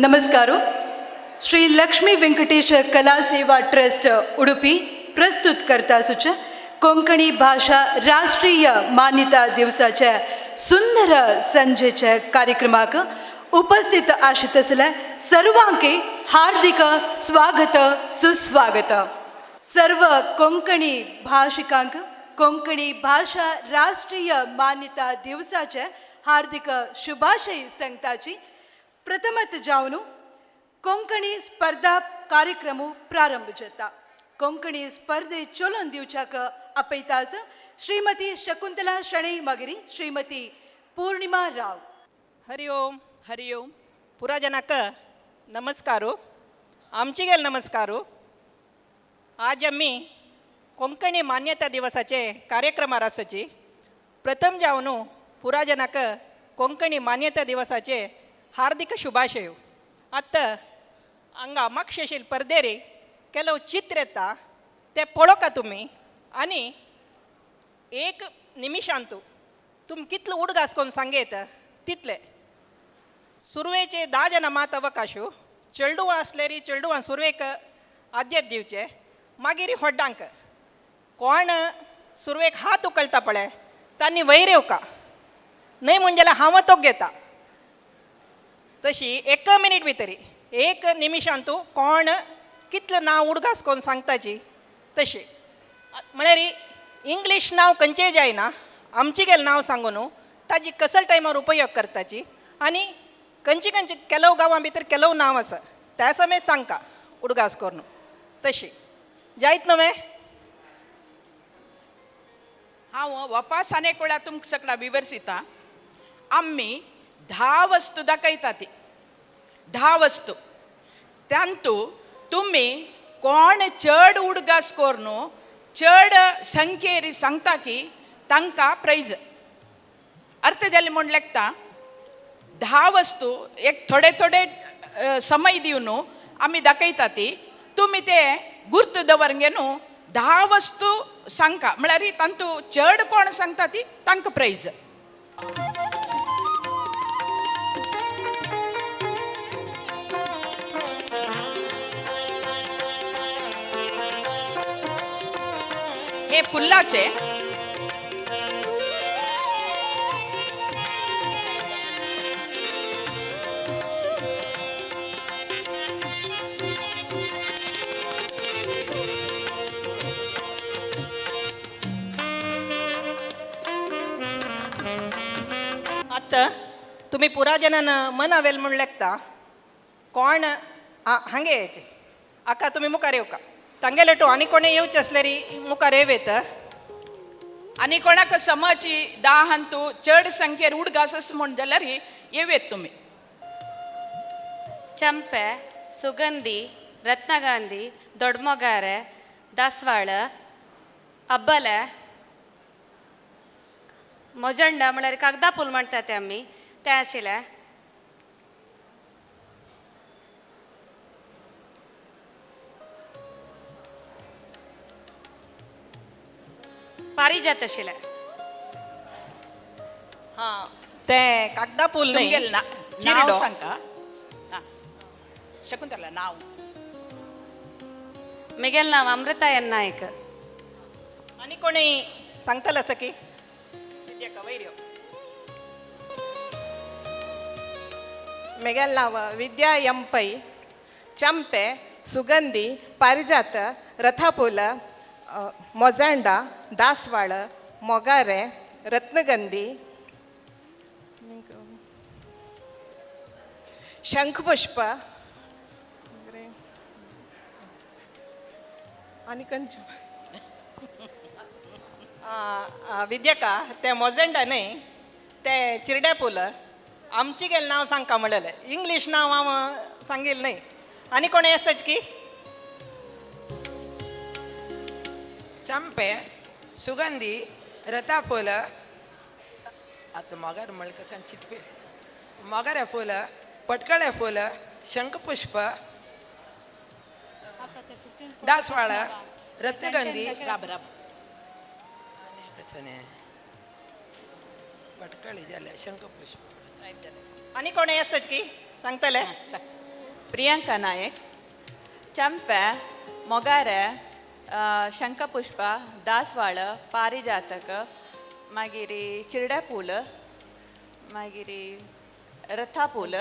नमस्कार. श्री लक्ष्मी वेंकटेश कला सेवा ट्रस्ट उडुपी प्रस्तुत करता सुच कोंकणी भाषा राष्ट्रीय मान्यता दिवसाच्या सुंदर संजेच्या कार्यक्रमाक उपस्थित आशित असल्या सर्वांके हार्दिक स्वागत सुस्वागत. सर्व कोंकणी भाषिकांक कोंकणी भाषा राष्ट्रीय मान्यता दिवसाच्या हार्दिक शुभाशय सांगताची प्रथमत जाऊन कोंकणी स्पर्धा कार्यक्रम प्रारंभ जाता. कोंकणी स्पर्धे चलोन दिवचाक अपयतास श्रीमती शकुंतला शणै मगिरी, श्रीमती पूर्णिमा राव. हरिओम हरिओम. पुरा जनाक नमस्कारो. आमची गेल नमस्कारो. आज आम्ही कोंकणी मान्यता दिवसाचे कार्यक्रमार आसाची. प्रथम जावन पुरा जनाक कोंकणी मान्यता दिवसाचे हार्दिक शुभाशय. आत्ता हांगा म्हाका परदेरी ಕೆಲವು ಚಿತ್ರ येता ते पळोवका तुम्ही आणि एक निमिषांतू तुम कितलं उडग आसकोन सांगेत तितले. सुरवेचे 10 जन मात अवकाशू. चेडूं आसलेरी चेडूं सुरवेक आद्यत दिवचे. मागीर होड्डांक कोण सुरवेक हात उकळता पळय तांणी वयर येवका न्हय म्हणजे हांव तो घेता. तशी 1 मिनिट भितरी 1 निमिषांतू कोण कितलं नाव उडगासकोन सांगताची तशी. म्हळ्यार इंग्लीश नाव खंयचेय जायना. आमची गेल नाव सांगून ताजी कसल टायमार उपयोग करताची. आनी खंयची खंयची केलो गांवां भितर केलो नाव आसा त्या समेत सांगता उडगास करून तशी जायत न्हय. हांव वापस आनीक वेळा तुमकां सगळा विवरसिता. आम्ही 10 वस्तू दाखयता ती 10 वस्तू तांतू तुम्ही कोण चड उडगास करून चड संख्येरी सांगता की तांकां प्राइज. अर्थ जालें म्हण लेखता 10 वस्तू एक थोडे थोडे समय दिवन आमी दाखयता ती. तुमी ते गुर्त दवरंगे न्हू. 10 वस्तू सांगता म्हळ्यार तांतू चड कोण सांगता ती तांकां प्राइज. हे फुल्लाचे आत्ता तुम्ही पुरा जनान मन हावेल म्हण लेखता कोण हांगे येचे आका तुम्ही मुखार येवका. तांगेले टू आनी कोणी येवचे असल्यारी मुखार येवेत. आनी कोणाक समची 10 हंतू चड संख्येर उडगास म्हण जाल्यार येवेत तुम्ही. ಚಂಪೆ, ಸುಗಂಧಿ, ರತ್ನಗಾಂಧಿ, ದೊಡ್ಡಮೊಗಾರೆ, ದಾಸವಾಳ, अब्बले, मोजंडा म्हळ्यार कागदा फूल म्हणटा ते आमी ते आशिल्ले. पारिजात आशिल्ले. हां ते कागदा फूल न्हय. तुमगेल नाव सांगता. शकुंतला नाव. मिगेल नाव अमृता एन नायक. आनी कोणी सांगतले सकी वयर यो. ಮಿಗೆಲ್ ನಾವ ವಿದ್ಯಾ ಎಂ ಪೈ. ಚಂಪೆ, ಸುಗಂಧಿ, ಪಾರಿಜಾತ, ರಥಪೂಲ, ಮೊಜಾಂಡ, ದಾಸವಾಳ, ಮೊಗಾರೆ, ರತ್ನಗಂಧಿ, ಶಂಖಪುಷ್ಪ आणि कंच विद्याका ते मोजेंडा न्हय ते चिरड्या फूल. आमची गेल नाव सांगता म्हणलें इंग्लीश नाव हांव सांगील न्हय. आनी कोणी आसाच की चंपे, सुगंधी, रथाफूल, आता मोगार मळकसान चिटपी मोगाऱ्या फूल, पटकळ्या फूल, शंखपुष्प, दासवाळ, रत्नगंधी, पटकळी जाल्या शंखपुष्प. आनी कोणी आसाच की सांगतले. प्रियांका नायक, चंपे, मोगारे, शंखपुष्प, दासवाळ, पारिजातक, मागीर चिरड्या फूल, मागीर रथा फूल,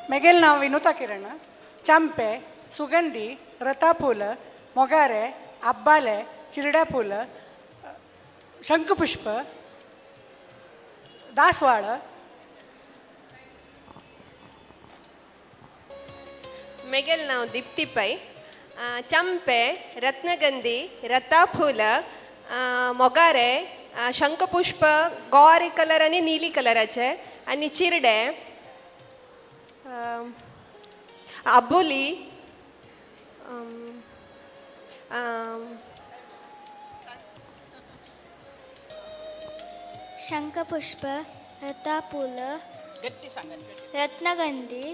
मेगेल नाव विनुता किरण, चंपे, सुगंधी, रथाफूल, मोगारे, अब्बाले, चिरड्या फूल, शंखपुष्प, दासवाळ. मेगेल नाव दीप्ती पै, चंपे, रत्नगंधी, रथाफूल, मोगारे, शंखपुष्प गोरी कलर आणि नीली कलराचे आणि चिरडे, आबोली, शंखपुष्प, रथाफूल, गट्टी सांगत रत्नगंधी,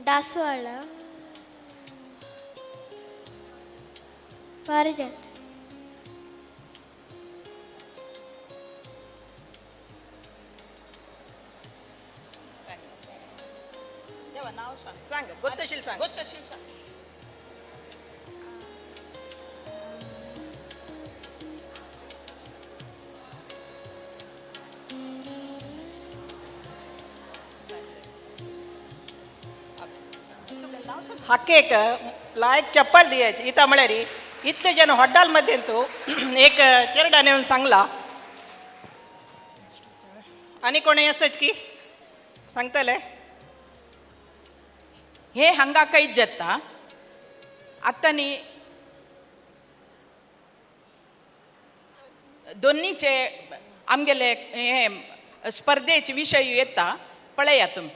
दासवाळ, पारिजात. तेव्हा नाव सांग सांग गोत्तशील सांग. गोत्तशील सांग. हाकेक लायक चप्पल दियाची इथं म्हळ्यार इतले जन हॉटेल मध्ये तू एक चेरडा नेऊन सांगला आणि कोणी असच की सांगतले हे हंगा कैत जाता आतानी दोन्हीचे आमगेले हे स्पर्धेचे विषय येता पळया तुम्ही.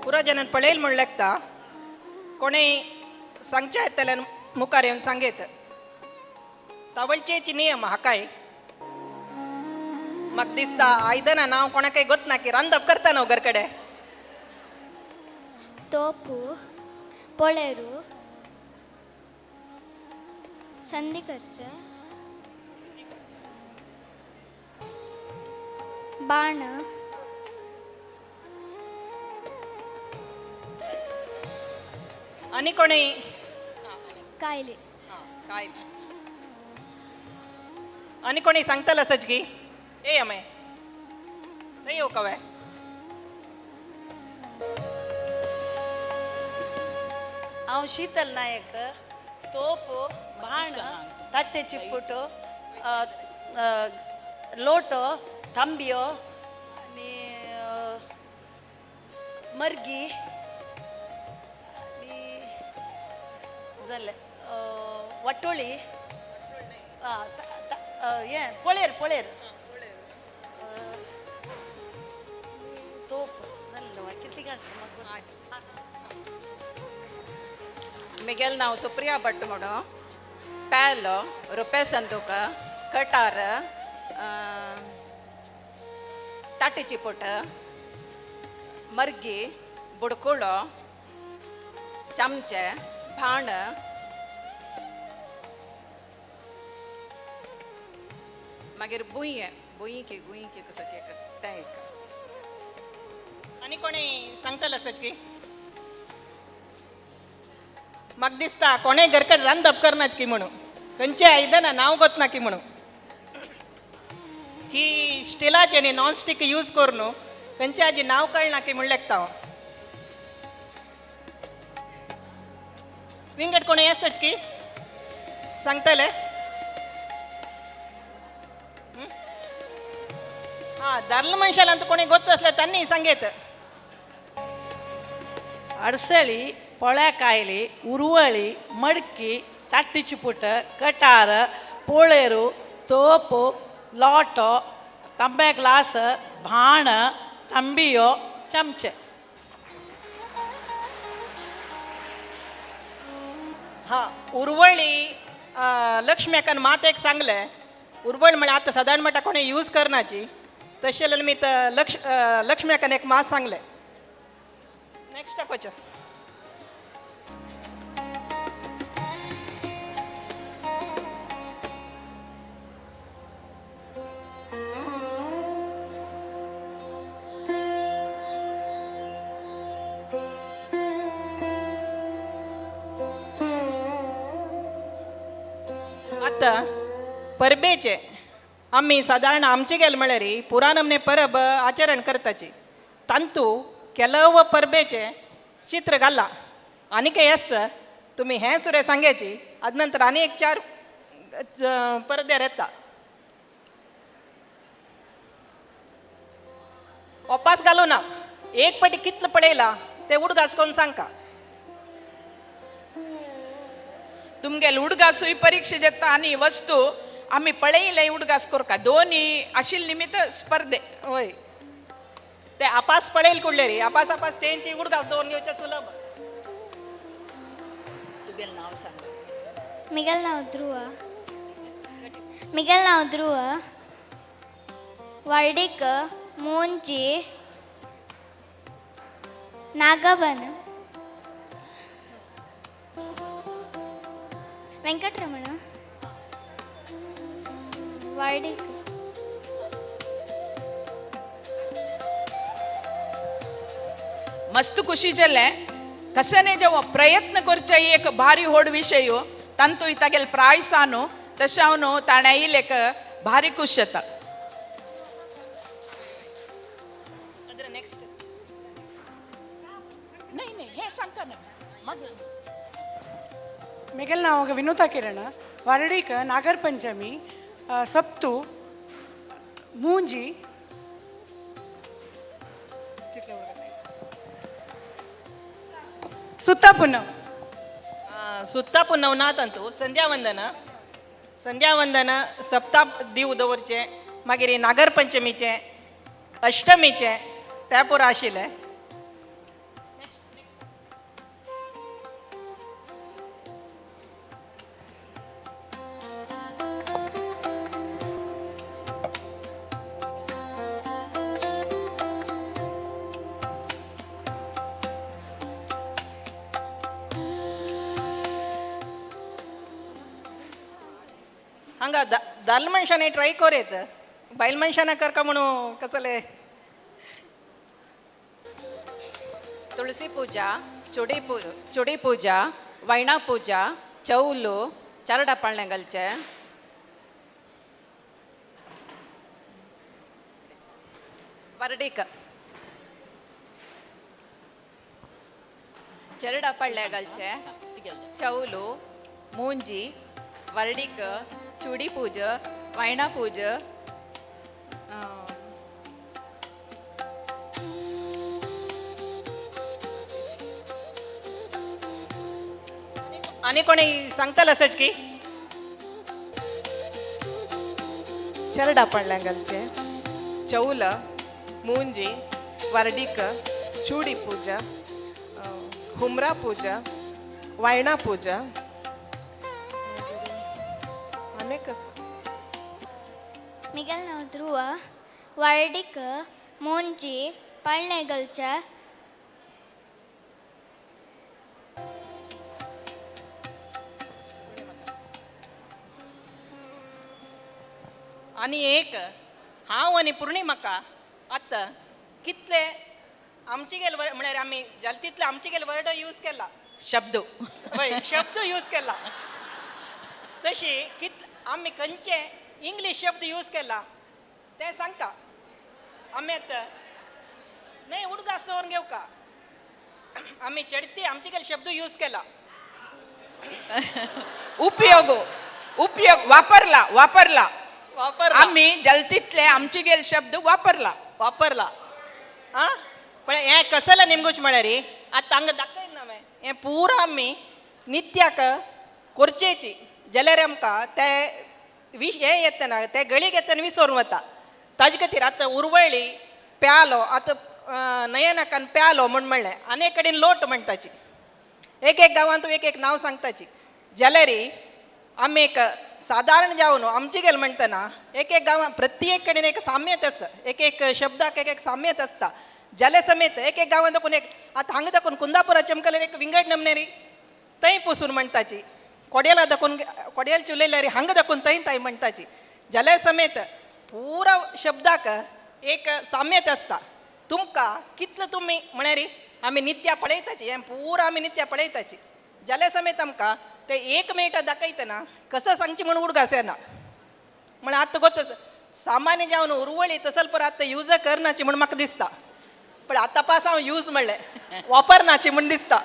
पुरा जनान पळेल म्हण लागता कोणी सांगच्या येतल्यान मुखार येवन सांगेत तवळचेची नियम हाकाय म्हाका दिसता आयदनां नांव कोणाकय गोत ना की रांदप करता न्हू घर कडेन. तोपू, पोळेरू, संधी खर्च, बाण, आणि कोणी कायले. काय आणि कोणी सांगतलं सजगी ए अमे नाही येऊ कवे हांव शीतल नायक तोप भाण तट्टे चिपुटो लोटो थांबियो आणि मर्गी आणि जालें वटोळी हें पोळेर पोळेर तोप जालें कितली घालता मिगेल नाव सुप्रिया भट्ट म्हणून पॅलो रुपये संदूक कटार ताटीची पोट मर्गी बुडकुडो चमचे भाण मागीर बुयी की कसं के कसं तें एक आणि कोणी सांगतलं सजगी म्हाका दिसता कोणें घरकड रांदप करनाच की म्हणून खंयचे आयदनां नांव गोत ना की म्हणून की स्टिलाचे न्ही नॉन स्टिक यूज कर न्हू खंयचे हाजी नांव कळना की म्हण लेखता हांव. विंगड कोणी आसच की सांगतले हां दादलो मनशाला कोणी गोत असले त्यांनी सांगेत. अडसळी पोळ्या कायली उरवळी मडकी ताट्टी चिपुट कटार पोळेरू तोपು ಲೋಟೋ तांबे ग्लास भाण तांबियो चमचे. हां उर्वळी लक्ष्म्याकन मात एक सांगले उर्वळ म्हळ्यार आतां सादारण म्हणटा कोणी यूज करनाची तशें जाल्यार मी लक्ष्म्याकन एक मात सांगले. नेक्स्ट दाखोवचें. आतां परबेचे आमी सादारण आमचे गेले म्हळ्यार पुराण नमने परब आचरण करताची तांतू ಕೆಲವು परबेचे चित्र घाला आनीक येस तुम्ही हें सुरे सांगायची अद नंतर आनी एक 4 परदे येता. ओपास घालू ना एक पाटी कितलं पळयला ते उडगास कोण सांगता. तुमगेल उडगासूय परीक्षे जेता आनी वस्तू आमी पळयले उडगास कोरका दोन्ही आशिल निमित्त स्पर्धे. होय ते आपास पळयल कुडले रे आपास आपास तेंची उडगास दोन येवचे सुलभ. तुगेल नाव सांग. मिगेल नाव ध्रुव वर्डिक मूंजी नागबन वेंकटरमण वर्डिक मस्त खुशी जाले कसने जेव प्रयत्न करचे एक भारी व्हड विशय तांतू तागेल प्रायस न्हू तशें हांव न्हू ताणें आयिल्लेक भारी खुश जाता. नेक्स्ट नाही हे सांगता मिगेल नाव विनुता किरण वर्डिक नागर पंचमी सप्तू मूंजी सुत्ता पुनव सुत्ता पुनव ना तांतू संध्यावंदन सप्ताह दिव दवरचे मागीर नागर पंचमीचे अष्टमीचे त्या पुरो आशिल्ले. हांगा दाल मनशाने ट्राय करेत बायल मनशाना करका म्हणून कसले. ತುಳಸಿ ಪೂಜಾ ಚುಡಿ ಪೂಜಾ ವೈಣ ಪೂಜಾ ಚೌಲು ಚರಡ ಪಳ್ಳೆಗಲ್ಚೆ ವರ್ಡಿಕ ಚರಡ ಪಳ್ಳೆಗಲ್ಚೆ ಚೌಲು ಮೂಂಜಿ ವರ್ಡಿಕ ಚುಡಿ ಪೂಜಾ ವೈಣ ಪೂಜಾ आणि कोणी सांगताल असंच की चरडा पडल्यांगलचे चौल मूंजी वर्डिक चूडी पूजा हुमरा पूजा वायणा पूजा अनेक मिगेल नाव ध्रुव वर्डिक मूंजी पळनेगलच आणि एक हांव आनी पूर्णिमाका आतां कितले आमचे गेल म्हळ्यार आमी जाल तितले आमचे गेल वर्ड यूज केला शब्द शब्द यूज केला तशी आमी खंयचे इंग्लीश शब्द यूज केला ते सांगता. आमी आतां न्हय उडगास दवरून घेवका आमी चडटी आमचे गेल शब्द यूज केला. उपयोग वापरला आम्ही जलतीतले आमचे गेल शब्द वापरला आ पण हें कसलें निमगूच म्हळ्यार आतां हांगा दाखय ना हें पुरो आमी नित्याक करचेची जाल्यार आमकां ते हे येतना ते गळीक येतना विसरून वता. ताजे खातीर आतां उर्वळी प्यालो आतां नयनाकान प्यालो म्हूण म्हणलें. अनेक कडेन लोट म्हणटाची. एक एक गांवांत एक एक नांव सांगताची. जाल्यार आमी एक सादारण जावन आमची गेल म्हणटना एक एक गांवांत प्रत्येक कडेन एक साम्यत आसा. एक एक शब्दाक एक एक साम्यत आसता. जाले समेत एक एक गांवांत दाखोवन एक आतां हांगा दाखोवन कुंदापुराचे मुखार एक विंगड नमनेरी थंय पसून म्हणटाची. कोड्याला दाखोवन कोड्यालची उलयल्यार हांगा दाखोवन थंय म्हणटाची. जाल्यार समेत पुरा शब्दाक एक साम्यत आसता. तुमकां कितलो तुमी म्हळ्यार आमी नित्या पळयताची हें पुरा आमी नित्या पळयताची. जाल्यार समेत आमकां ते 1 मिनिटां दाखयतना कसं सांगची म्हणून उडगास येना. म्हण आतां गोत सामान्य जावन उर्वळी तसल पर आतां यूज करनाची म्हण म्हाका दिसता. पण आतां पास हांव यूज म्हणलें वापरनाची म्हण दिसता.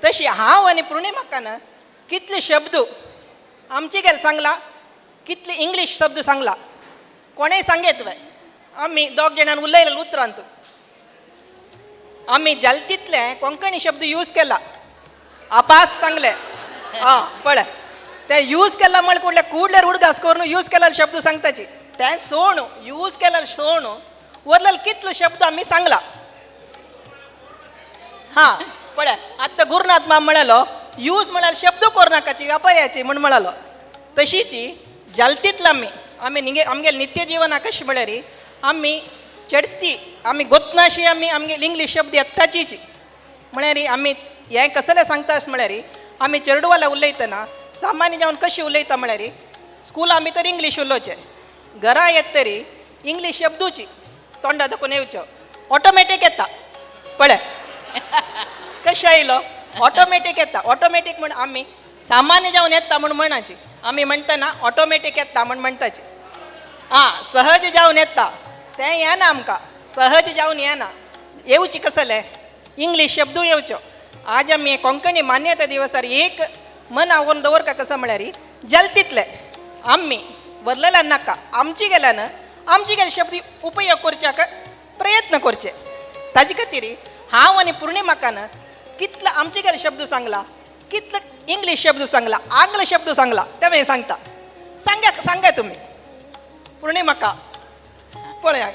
तशी हांव आनी पूर्णिमाकान कितले शब्द आमचे गेल सांगला, कितले इंग्लीश शब्द सांगला. कोणेय सांगेत वय आमी दोग जाणांन उलयलें उतरांत आमी जाल तितले कोंकणी शब्द यूज केला. आपास सांगले हां पळय ते यूज केला म्हण कुडल्यार उडगास करून यूज केलेले शब्द सांगताची. ते सोण यूज केलेले सोण वरलेले कितले शब्द आमी सांगला. हां पळय आतां गुरुनाथ माम म्हणालो यूज म्हळ्यार शब्द कोरनाकाची वापर्याची म्हण म्हणालो. तशीची जालतीतलो आमी आमगे नित्य जिवनाक कशें म्हळ्यार आमी चडती आमी गोतनाशी आमगे इंग्लीश शब्द येताचीच म्हळ्यार आमी हें कसलें सांगता अशें म्हळ्यार आमी चेडवाला उलयतना सामान्य जावन कशी उलयता म्हळ्यार स्कुलां भितर इंग्लीश उलोवचें. घरा येत तरी इंग्लीश शब्दूची तोंडा दाखोवन येवच्यो. ऑटोमॅटीक येता पळय कशें आयलो ऑटोमॅटीक येता. ऑटोमॅटीक म्हण आमी सामान्य जावन येता म्हूण म्हणाची. आमी म्हणटना ऑटोमॅटीक येता म्हण म्हणटाची. हां सहज जावन येता तें येना आमकां. सहज जावन येना. येवची कसलें इंग्लीश शब्दूय येवच्यो. आज आमी कोंकणी मान्यता दिवसार एक मन आवरून दवरका कसं म्हळ्यार जलतीतले आमी वरलेल्या नाका आमची गेल्यान आमची गेले शब्द उपयोग करच्याक प्रयत्न करचे. ताजे खातीर हांव आनी पूर्णिमाकान कितलो आमचे गेले शब्द सांगला, कितलो इंग्लीश शब्द सांगला, आंग्ल शब्द सांगला ते हांवें सांगता. सांगा तुमी पूर्णिमाका पळया.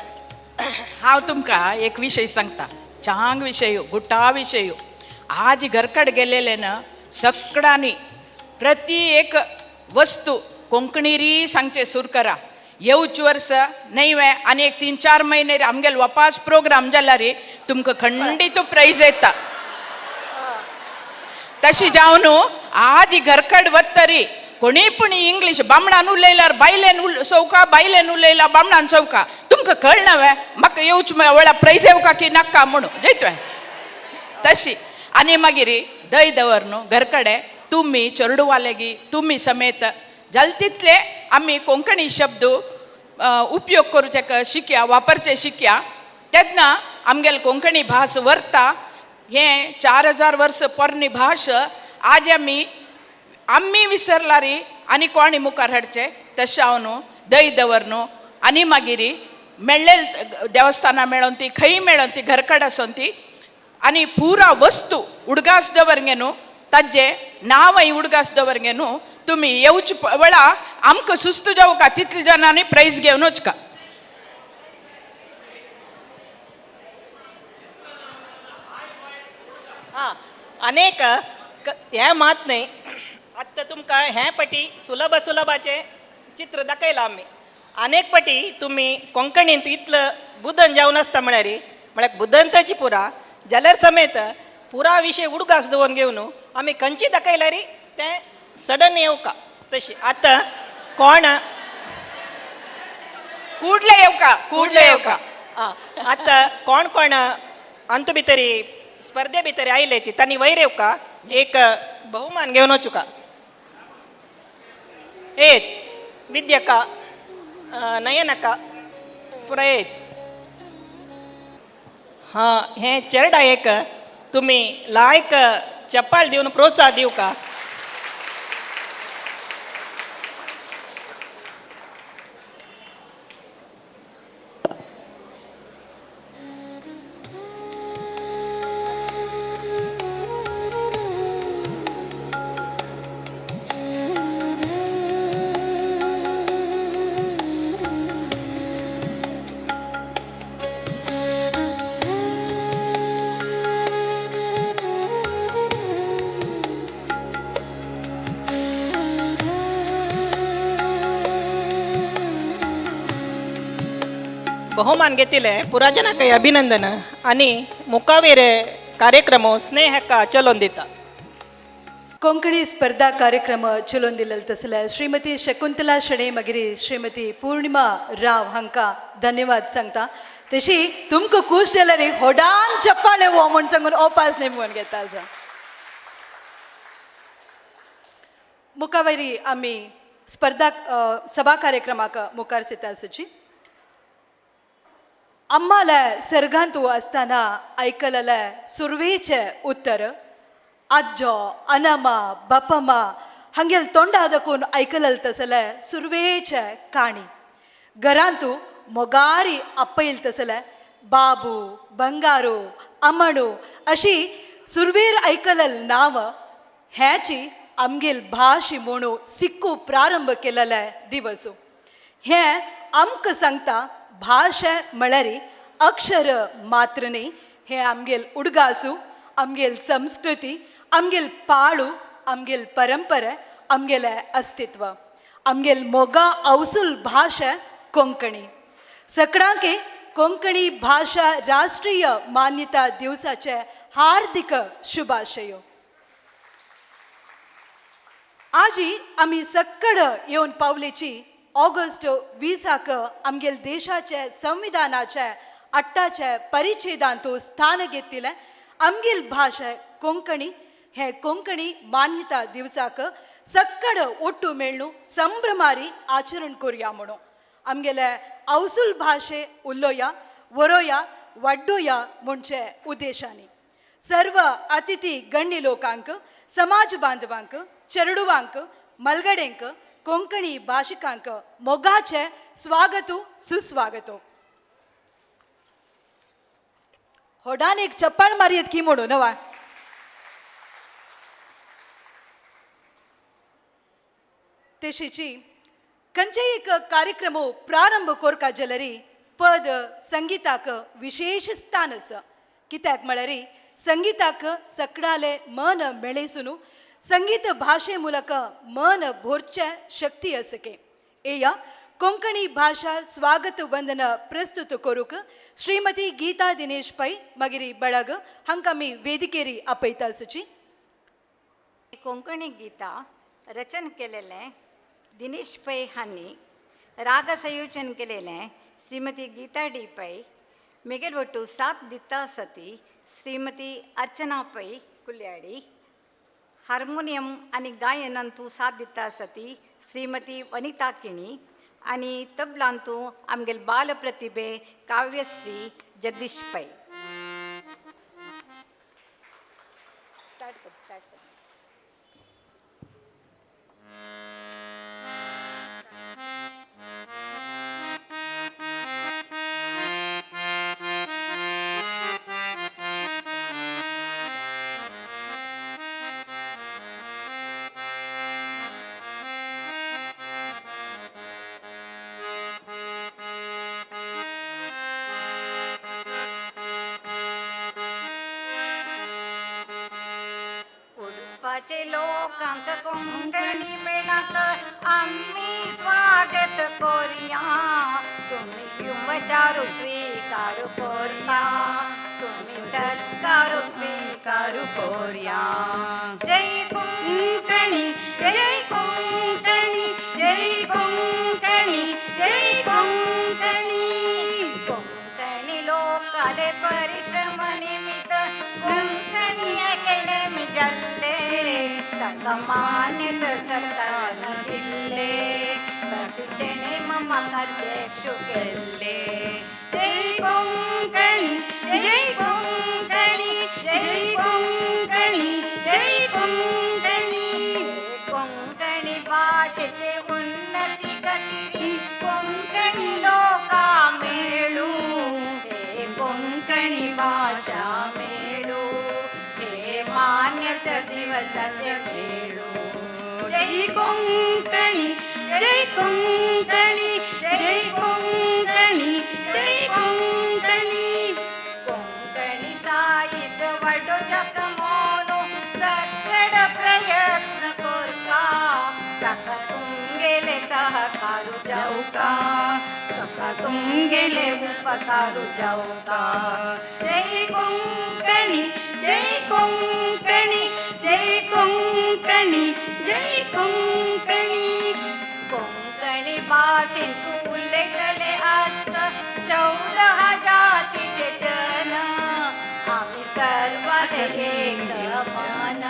हांव तुमकां एक विशय सांगता. चांग विशय गुट्टा विशय. आज घरकड गेलेले ना सगळ्यांनी प्रति एक वस्तू कोंकणी सांगचे सुरू करा. येवच वर्स नैवे आनी एक 3-4 महिने आमगेले वापास प्रोग्राम जाल्यार तुमकां खंडीत प्राइज येता. तशी जावन आज घरकड वतरी कोणी पण इंग्लीश बामणान उलयल्यार बायलेन चौका बायलेन उलयला बामणान चौका तुमकां कळना वे म्हाका येवच वेळा प्राइज येवका की नाका म्हणून जैत तशी. आनी मागीर दय दवर न्हू घरकडे तुमी चेडवालेगी तुमी समेत जाल तितले आमी कोंकणी शब्द उपयोग करूचे शिकया वापरचे शिकया. तेन्ना आमगेले कोंकणी भास व्हरता. हें 4000 वर्स पोरणी भास आज आमी विसरलारी आनी कोणी मुखार हाडचे. तशें हांव न्हू दय दवर न्हू आनी मागीर मेळ्ळे देवस्थानां मेळोन ती खंय मेळोन ती घरकड आसोन ती आनी पुरा वस्तू उडगास दवरगे न्हू ताजे नांवय उडगास दवरगे न्हू. तुमी येवच वेळा आमकां सुस्त जावं का तितले जाणांनी प्राइज घेवन वचका. हां अनेक हें मात न्हय. आत्तां तुमकां हें पटी सुलभाचे चित्र दाखयलां आमी. अनेक पटी तुमी कोंकणींत इतलं बुदन जावन आसता म्हळ्यार बुदंताची पुरा जाल्यार समेत पुरा विशय उडगास दवरून घेवन आमी खंयची दाखयल्यार तें सडन येवका. तशी आतां कोण कुडले येवका. आं आतां कोण अंत भितरी स्पर्धे भितर आयलेची तांणी वयर येवका एक बहुमान घेवन वचुका. एज विद्यका नयनका पुरा एज. हां हें चेडा एक तुमी लायक चप्पाळ दिवन प्रोत्साह दिवका. ಬಹುಮಾನ ಗೆತ್ತಿಲೆ ಪುರಾಜನಕೈ ಅಭಿನಂದನ आणि ಮುಖಾವೇರೆ ಕಾರ್ಯಕ್ರಮ ಸ್ನೇಹಕ್ಕ ಚಲೊಂದಿತ್ತ कोंकणी स्पर्धा कार्यक्रम चलोवन दिलेलो तसले श्रीमती शकुंतला शणे मागीर श्रीमती पूर्णिमा राव हांकां धन्यवाद सांगता तशी तुमकां खूश जाल्यार होडान चप्पाळे हो म्हूण सांगून ओपास नेमून घेता आसा मुखावेरी आमी स्पर्धा सभा कार्यक्रमाक मुखार सेता आसची अम्माला सर्गांत आसतना आयकलेले सुरवेचे उत्तर अज्जो अनमा बपमा हंगेल तोंडादकून आयकलेले तसले सुरवेचे काणी घरांतू मोगारी आपयल तसले बाबू बंगारू अमणू अशी सुरवेर आयकलेले नांव हेची आमगेल भाशी म्हणू सिक्कू प्रारंभ केलेले दिवस हे आमकां सांगता भाषा म्हळ्यार अक्षर मात्र न्ही हे आमगेल उडगासू आमगेल संस्कृती आमगेल पाळू आमगेल परंपरे आमगेले अस्तित्व आमगेल मोगा अवसूल भाषा कोंकणी सगळ्यांक कोंकणी भाषा राष्ट्रीय मान्यता दिवसाचे हार्दिक शुभाशय आजी आमी सक्कड येवन पावलेची ऑगस्ट 20 आमगेल देशाचे संविधानाचे 8चे परिच्छेदांतू स्थान घेतिले आमगेल भाषा कोंकणी हे कोंकणी मान्यता दिवसाक सक्कड ओट्टू मेळणू संभ्रमारी आचरण करूया म्हणून आमगेले अवसूल भाषे उलोया वरोया वाडोया म्हणचे उद्देशाने सर्व अतिथी गण्य लोकांक समाज बांधवांक चेडुवांक मलगडेंक कोंकणी भाशिकांक मोगाचे स्वागतू सुस्वागतू होडान एक चप्पाळ मारयेत की म्हणून नवा तेशीची खंयचे एक कार्यक्रम प्रारंभ करका जाल्यार पद संगीताक विशेष स्थान आसा कित्याक म्हळ्यार संगीताक सगळाले मन मेळेसून संगीत भाषे ಮೂಲಕ मन भोरचे शक्ती असके एया कोंकणी भाषा स्वागत वंदन प्रस्तुत करूक श्रीमती गीता दिनेश पै मागिरी बळग हांकां मी वेदिकेरी आपयता आसची कोंकणी गीता रचन केलेले दिनेश पै हांनी राग संयोजन केलेले श्रीमती गीता डी पै मेगेल ಒಟ್ಟು साथ दिता सती श्रीमती अर्चना पै कुल्याडी हार्मोनियम आणि गायनांतू साथ दिता सती श्रीमती वनिता किणी आणि तबलांतू आमगेल बाल प्रतिभे काव्यश्री जगदीश पै चे लोकांक कोंकणी मेळाक आम्ही स्वागत कोरया तुम्ही विचारू स्वीकारू कोरया तुम्ही सत्कारू स्वीकारू कोरया जय कोंकणी जय कोंकणी जय कोंकणी जय कोंकणी कोंकणी लोकाले परिश्रम निमित्त कोंकणी अकॅडमी जल्ले मान्यत सरकार दिल्ले प्रतिष्ठेने ममाध्यक्ष केले जय कोंकणी जय कोंकणी जय कोंकणी जय कोंकणी कोंकणी भाषेचे उन्नती खातीर कोंकणी लोका मेळू हे कोंकणी भाषा मेळू हे मान्यता दिवसाचे मेळू जय कोंकणी जय कोंकणी जय कोंकणी जय कोंकणी कोंकणी साहित्य वाडोच्या कमोनो सगळ प्रयत्न कोरका ताका तुमगेले सहकारू जाऊका ताका तुमगेले उपकारू जाऊ का. जय कोंकणी जय कोंकणी जय कोंकणी जय कोंकणी. कोंकणी भाषेत उल्लेखले अस 14 जातीचे जन. आम्ही सर्वात एक मन.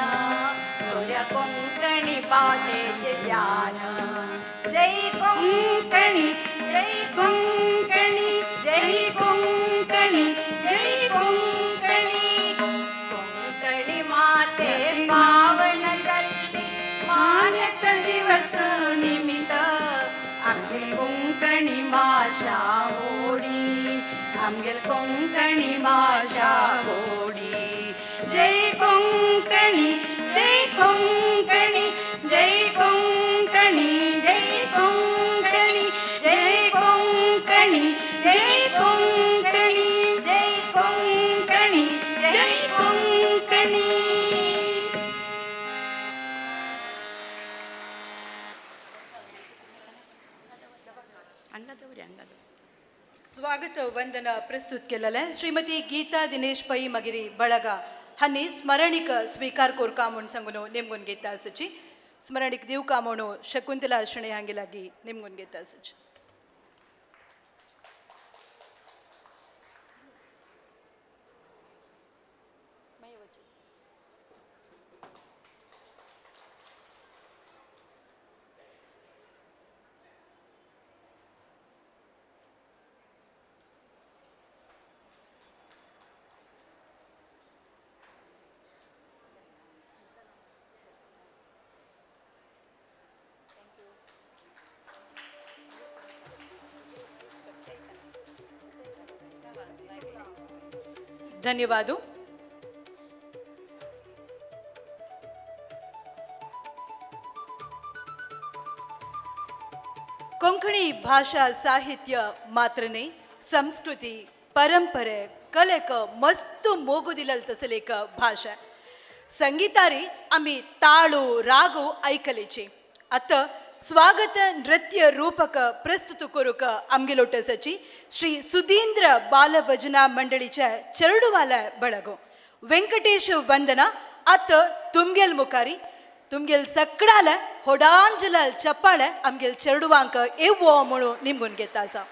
थोड्या कोंकणी भाषेचे ज्ञान. जय कोंकणी जय कोंकणी जय कोंकणी जय कोंकणी. कोंकणी माते पावन झाली मान्यता दिवस निमित्त. आमगेल कोंकणी भाषा होडी. आमगेल कोंकणी भाषा होडी. जय कोंकणी जय कोंकणी जय कोंकणी जय कोंकणी जय कोंकणी जय कोंकणी जय कोंकणी जय कोंकणी. स्वागत वंदन प्रस्तुत केलेलं श्रीमती गीता दिनेश पै मगिरी बळगा हांनी स्मरणिक स्वीकार कोरका म्हूण सांगून नेमगून घेता आसची. स्मरणिक दिवका म्हूण शकुंतला शणे हांगे लागीं नेमगून घेता आसची. धन्यवाद. कोंकणी भाषा साहित्य मात्रने संस्कृती परंपरे कलेक मस्त मोगू दिलेल तसले एक भाषा. संगीतारी आम्ही ताळू रागू ऐकलेची. आता स्वागत नृत्य रूपक प्रस्तुत करूक आमगेलोटसाची श्री सुधींद्र बालभजना मंडळीच्या चरडूवाला बळगो. व्यंकटेश वंदना आता तुमगेल मुखारी तुमगेल सगळ्याला होडांजल चप्पाळ आमगेल चरडुवांक येवो म्हणून निमगून घेता आसा.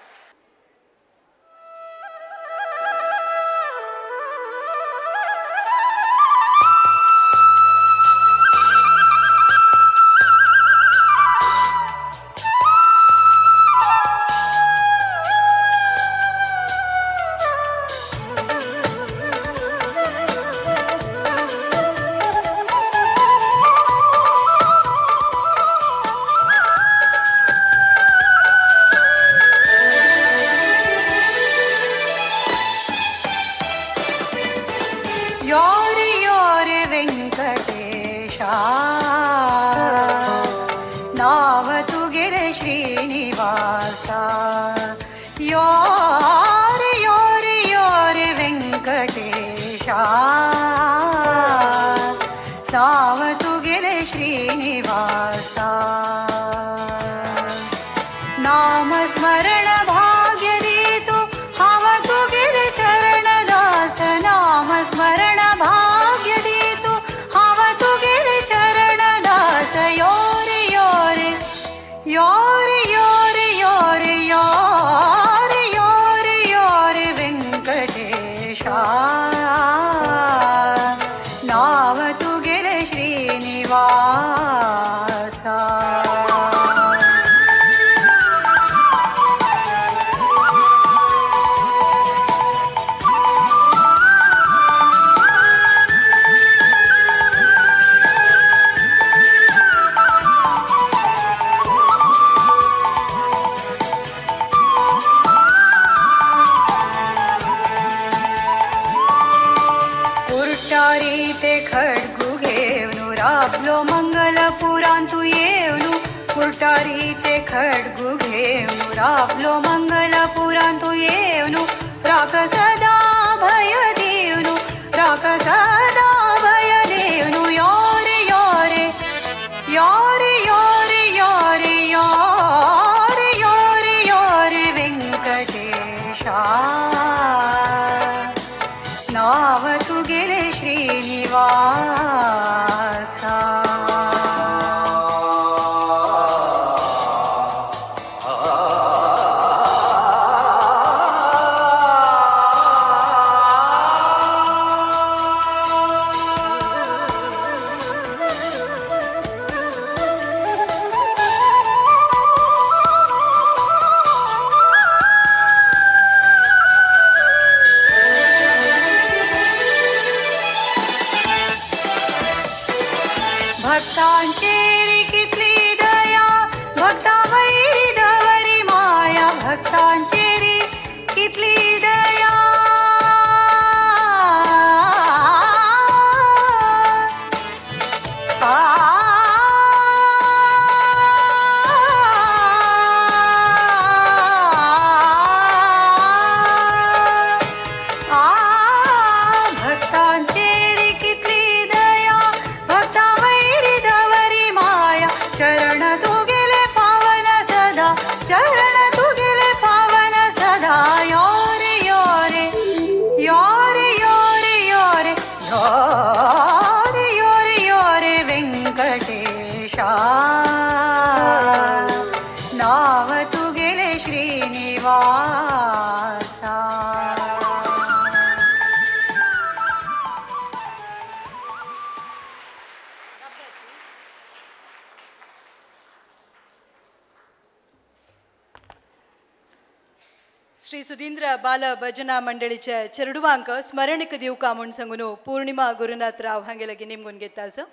यारे यारे यारे यारे यारे वेंकटे श्रीनिवासा भक्तांचेरी कितली दया भक्तावैरी दवरी माया भक्तांचेरी कितली दया भक्तांचेरी कितली दया भक्तावैरी दवरी माया चरण तू गेले पावन सदा चरण तू गेले पावन सदा योरे योरे योरे योरे योरे योरे योरे योरे व्यंकटेशा नाव तू गेले श्रीनिवासा श्री सुधींद्र बाल भजना मंडळीच्या चेरडुवांक स्मरणिक दिवका म्हूण सांगून पौर्णिमा गुरुनाथराव हांगे लागीं नेमून घेता आसा.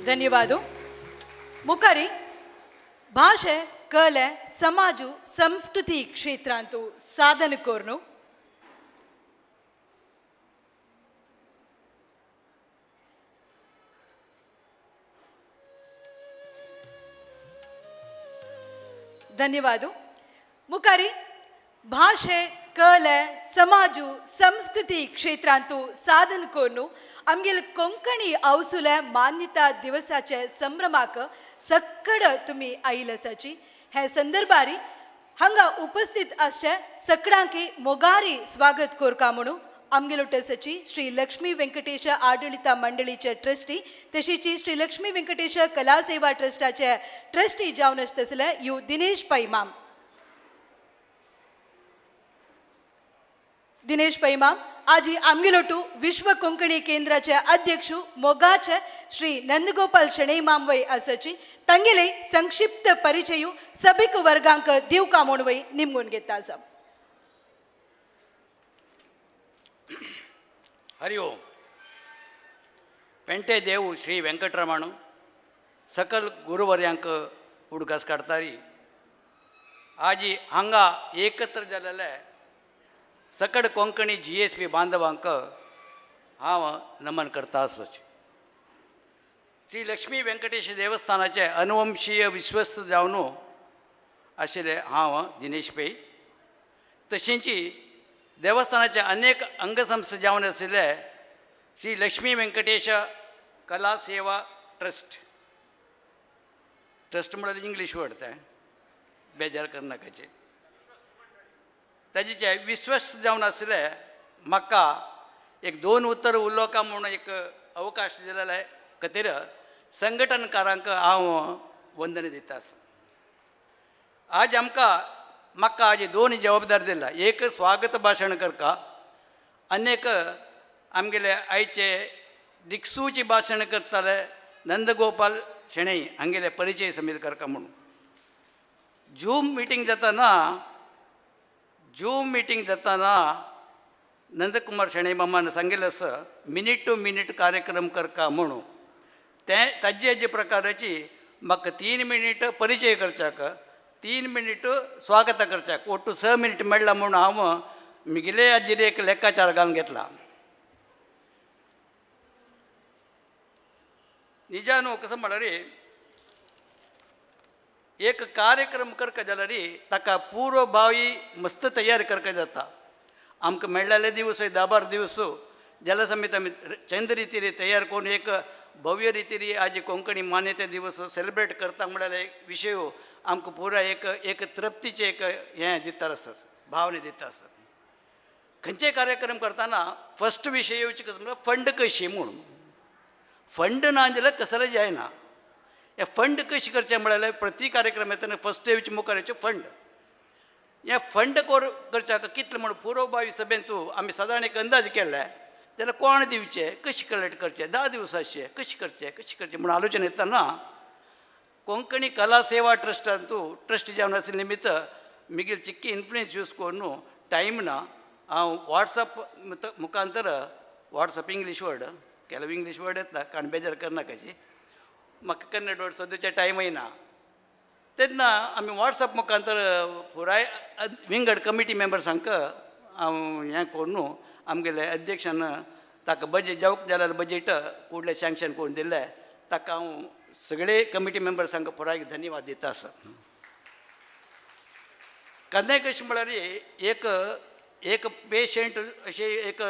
ಧನ್ಯವಾದ. ಮುಖರಿ ಭಾಷೆ ಕಲೆ ಸಮಾಜ ಸಂಸ್ಕೃತಿ ಕ್ಷೇತ್ರ ಅಂತೂ ಸಾಧನ ಕೋರ್ನು ಧನ್ಯವಾದ. ಮುಖರಿ ಭಾಷೆ ಕಲೆ ಸಮಾಜ ಸಂಸ್ಕೃತಿ ಕ್ಷೇತ್ರ ಅಂತೂ ಸಾಧನ ಕೋರ್ನು आमगेल कोंकणी अवसुले मान्यता दिवसाचे संभ्रमाक सक्कड तुम्ही आयिल्ले आसाची. हे संदर्भारी हांगा उपस्थित आसचे सक्कडांकी मोगारी स्वागत कोरका म्हणून आमगेलो टसाची श्री लक्ष्मी व्यंकटेश आडळित मंडळीचे ट्रस्टी तशीची श्री लक्ष्मी व्यंकटेश कला सेवा ट्रस्टाचे ट्रस्टी जावन आसतले यू दिनेश पैमाम. दिनेश पैमाम आज आमगेलोटू विश्व कोंकणी केंद्राचे अध्यक्ष मोगाचे श्री नंदगोपाल शणै मामवय आसाची तंगेले संक्षिप्त परिचय सभिक वर्गांक दिवका म्हणवय निमगून घेता आसा. हरि ओम. पेंटे देव श्री वेंकटरमण सकल गुरुवर्यांक उडगास काडटारी आज हांगा एकत्र जाल्ले सकड कोंकणी GSB बांधवांक हांव नमन करता आसच. श्री लक्ष्मी व्यंकटेश देवस्थानाचे अनुवंशीय विश्वस्त जावन आशिल्ले हांव दिनेश पै तशेंच देवस्थानाचे अनेक अंगसंस्था जावन आशिल्ले श्री लक्ष्मी व्यंकटेश कला सेवा ट्रस्ट म्हळ्यार इंग्लीश वर्ड तें बेजार करनाकाचे ताजेचे विश्वस्त जावन आसले म्हाका एक 2 उत्तर उलोवका म्हणून एक अवकाश दिलेले खातीर संघटनकारांक हांव वंदन दिता आसा. आज म्हाका आज 2 जबाबदारी दिला. एक स्वागत भाशण करता अनेक आमगेले आयचे दिक्सूची भाशण करताले नंदगोपाल शणै हांगेले परिचय समीत करता म्हणून झूम मिटींग जाताना नंदकुमार शणै मामान सांगिल्लें आसा मिनीट टू मिनीट कार्यक्रम करता म्हणून ताजे हेजे प्रकाराची म्हाका 3 मिनीट परिचय करच्याक 3 मिनीट स्वागत करच्याक ओटू 6 मिनीट मेळ्ळा म्हणून हांव मिगिले हाजेर एक लेक्काचार घालून घेतला. निजान कसं म्हणल्यार एक कार्यक्रम करता जाल्यार ताका पूर्वभावी मस्त तयार करता जाता. आमकां मेळ्ळेले दिवस 10-12 दिवस जाल्या समेत आमी चंद रितीन तयार करून एक भव्य रितीन आज कोंकणी मान्यता दिवस सेलिब्रेट करता म्हळ्यार एक विशय आमकां पुरा एक तृप्तीचे एक हें दिता आसता, भावने दिता आसता. खंयचेय कार्यक्रम करतना फस्ट विशय येवचे कसो म्हणल्यार फंड कशी म्हणून. फंड ना जाल्यार कसले जायना. हे फंड कशी करचे म्हळ्यार प्रति कार्यक्रम येतना फस्ट येवचे मुखार येवचे फंड. हे फंड करचे हाका कितले म्हण पुरोभावी सभेन तूं आमी सादारण एक अंदाज केल्ले जाल्यार कोण दिवचे, कशी कलेक्ट करचे, 10 दिवसाचे कशी करचे म्हणून आलोचना येतना कोंकणी कला सेवा ट्रस्टान तूं ट्रस्ट जावन आशिल्ले निमित्त मिगील चिक्की इन्फ्लुएन्स यूज करून न्हू टायम ना हांव वॉट्सअप मुखांतर वॉट्सअप इंग्लीश वर्ड केलो इंग्लीश वर्ड येता कारण बेजार करनाकाची म्हाका कन्नड वर्ड सद्याचे टायमय ना तेन्ना आमी वॉट्सअप मुखांतर पुराय विंगड कमिटी मेंबर्सांक हांव हें करून न्हू आमगेले अध्यक्षान ताका बजेट जावंक जाल्यार बजेट फुडलें सँक्शन करून दिल्लें ताका हांव सगळे कमिटी मेंबर्सांक पुराय धन्यवाद दिता आसा. केन्नाय कशें म्हळ्यार एक पेशंट अशें एक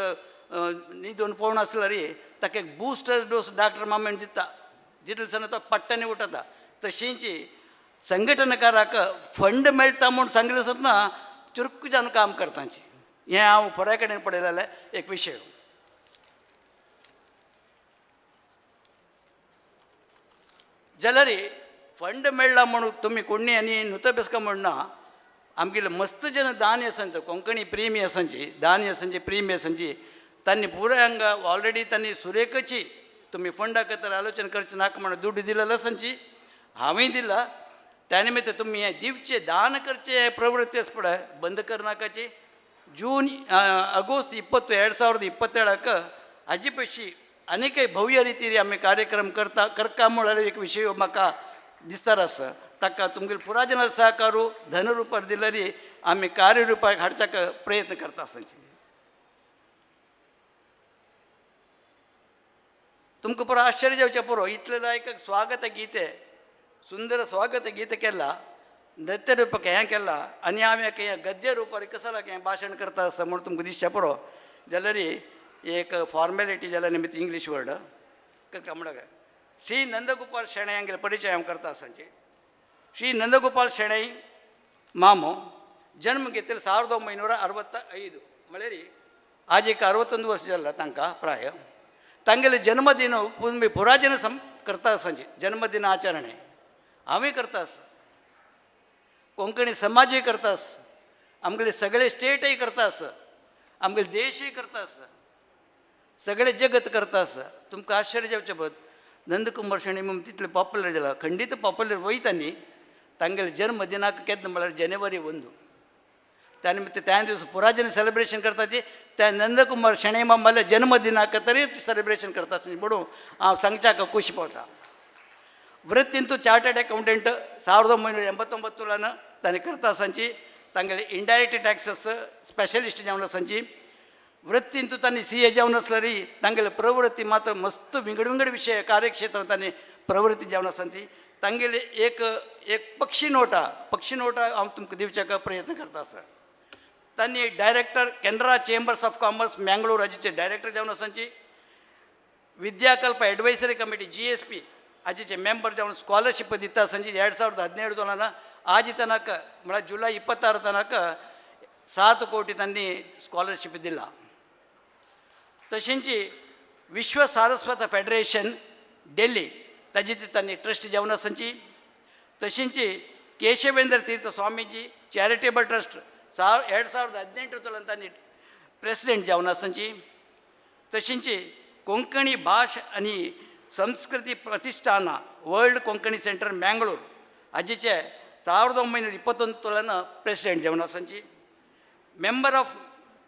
न्ही दोन पळोवन आसल्यार ताका एक बुस्टर डोस डॉक्टर मामेन दिता जितले तो पट्टांनी उठता. तशींच संघटनकाराक फंड मेळटा म्हूण सांगलें आसतना चुरक जावन काम करताची. हें हांव पुराय कडेन पळयलेलें एक विशय. जाल्यार फंड मेळ्ळा म्हणून तुमी कोणी आनी नुतबेसका म्हणना आमगेले मस्त जन दान आसांची कोंकणी प्रेमी आसांची दान आसांची प्रेमी आसांची तांणी पुराय हांगा ऑलरेडी तांणी सुरेखची तुमी फंडा खातीर आलोचना करचे नाका म्हणून दुड्ड दिलेलो आसांची हांवें दिला. त्या निमित्त तुमी हें दिवचे दान करचे प्रवृत्ती आसा पळय बंद करनाकाची. जून ऑगस्ट 2027 हाजे पयशी आनीकय भव्य रितीन आमी कार्यक्रम करता म्हळ्यार एक विशय म्हाका दिसता आसा. ताका तुमगेले पुराय जनार सहकारू धनरुपार दिल्यार आमी कार्यरुपाक हाडच्याक प्रयत्न करता आसांची. तुमकां पुरो आश्चर्य जावचें पुरो इतले लायक स्वागत गीते सुंदर स्वागत गीत केला नृत्य रुपाक हें केला आनी हांवें हें गद्य रुपार कसो लाग हें भाशण करता आसा म्हूण तुमकां दिसचें पुरो जाल्यार एक फॉर्मेलिटी जाल्या निमित्त इंग्लीश वर्ड करता म्हणून श्री नंदगोपाल शेणै हांगेले परिचय हांव करता आसांचे. श्री नंदगोपाल शेणै मामो जन्म घेतिल्लो 1965 म्हळ्यार आज एक 61 वर्स जाल्ला तांकां प्राय. तांगेले जन्मदिन पुराजन करता आसांचे जन्मदिन आचरणे हांवें करता आसा कोंकणी समाजय करता आसा आमगेले सगळे स्टेटय करता आसा आमगेले देशय करता आसा सगळे जगत करता आसा. तुमकां आश्चर्य जावचें पद नंदकुमार शेणै म्हणून तितले पॉप्युलर जाला खंडीत पॉप्युलर वयता न्ही तांगेले जन्मदिनाक केन्ना म्हळ्यार जानेवारी 1 त्या निमित्त त्या दिवस पुराजन सेलिब्रेशन करता ती त्या नंदकुमार शेणै मामाल्या जन्मदिनाक तरीच सेलिब्रेशन करता म्हणून हांव सांगच्याक खुशी पावता. वृत्तीन तूं चार्टर्ड अकाउंटंट 1989 ताणें करता आसांची तांगेले इनडायरेक्ट टॅक्सेस स्पेशलिस्ट जावन आसांची. वृत्तीन तूं तांणी CA जावन आसल्यार तांगेले प्रवृत्ती मात्र मस्त विंगड विशय कार्यक्षेत्रांत तांणी प्रवृत्ती जावन आसांची. तांगेले एक पक्षी नोटा हांव तुमकां दिवच्याक प्रयत्न करता आसा. तांणी director Canara chambers of commerce Mangalore हाजेचे डायरेक्टर जावन आसांची. विद्याकल्प एडवायसरी कमिटी GSB हाजेचे मेंबर जावन स्कॉलरशीप दिता आसांची 2017 आज तनाक म्हळ्यार जुलय 26 तनाक 7 कोटी तांणी स्कॉलरशीप दिला. तशेंच विश्व सारस्वत फेडरेशन दिल्ली ताजेचे तांणी ट्रस्ट जावन आसांची. तशेंच केशवेंद्र तीर्थ स्वामीजी चॅरिटेबल ट्रस्ट 2018 तांणी प्रेसिडेंट जावन आसांची. तशेंच कोंकणी भाश आनी संस्कृती प्रतिश्ठान वर्ल्ड कोंकणी सेंटर मँगलोर हाजेचे 1929 प्रेसिडेंट जावन आसांची. मेंबर ऑफ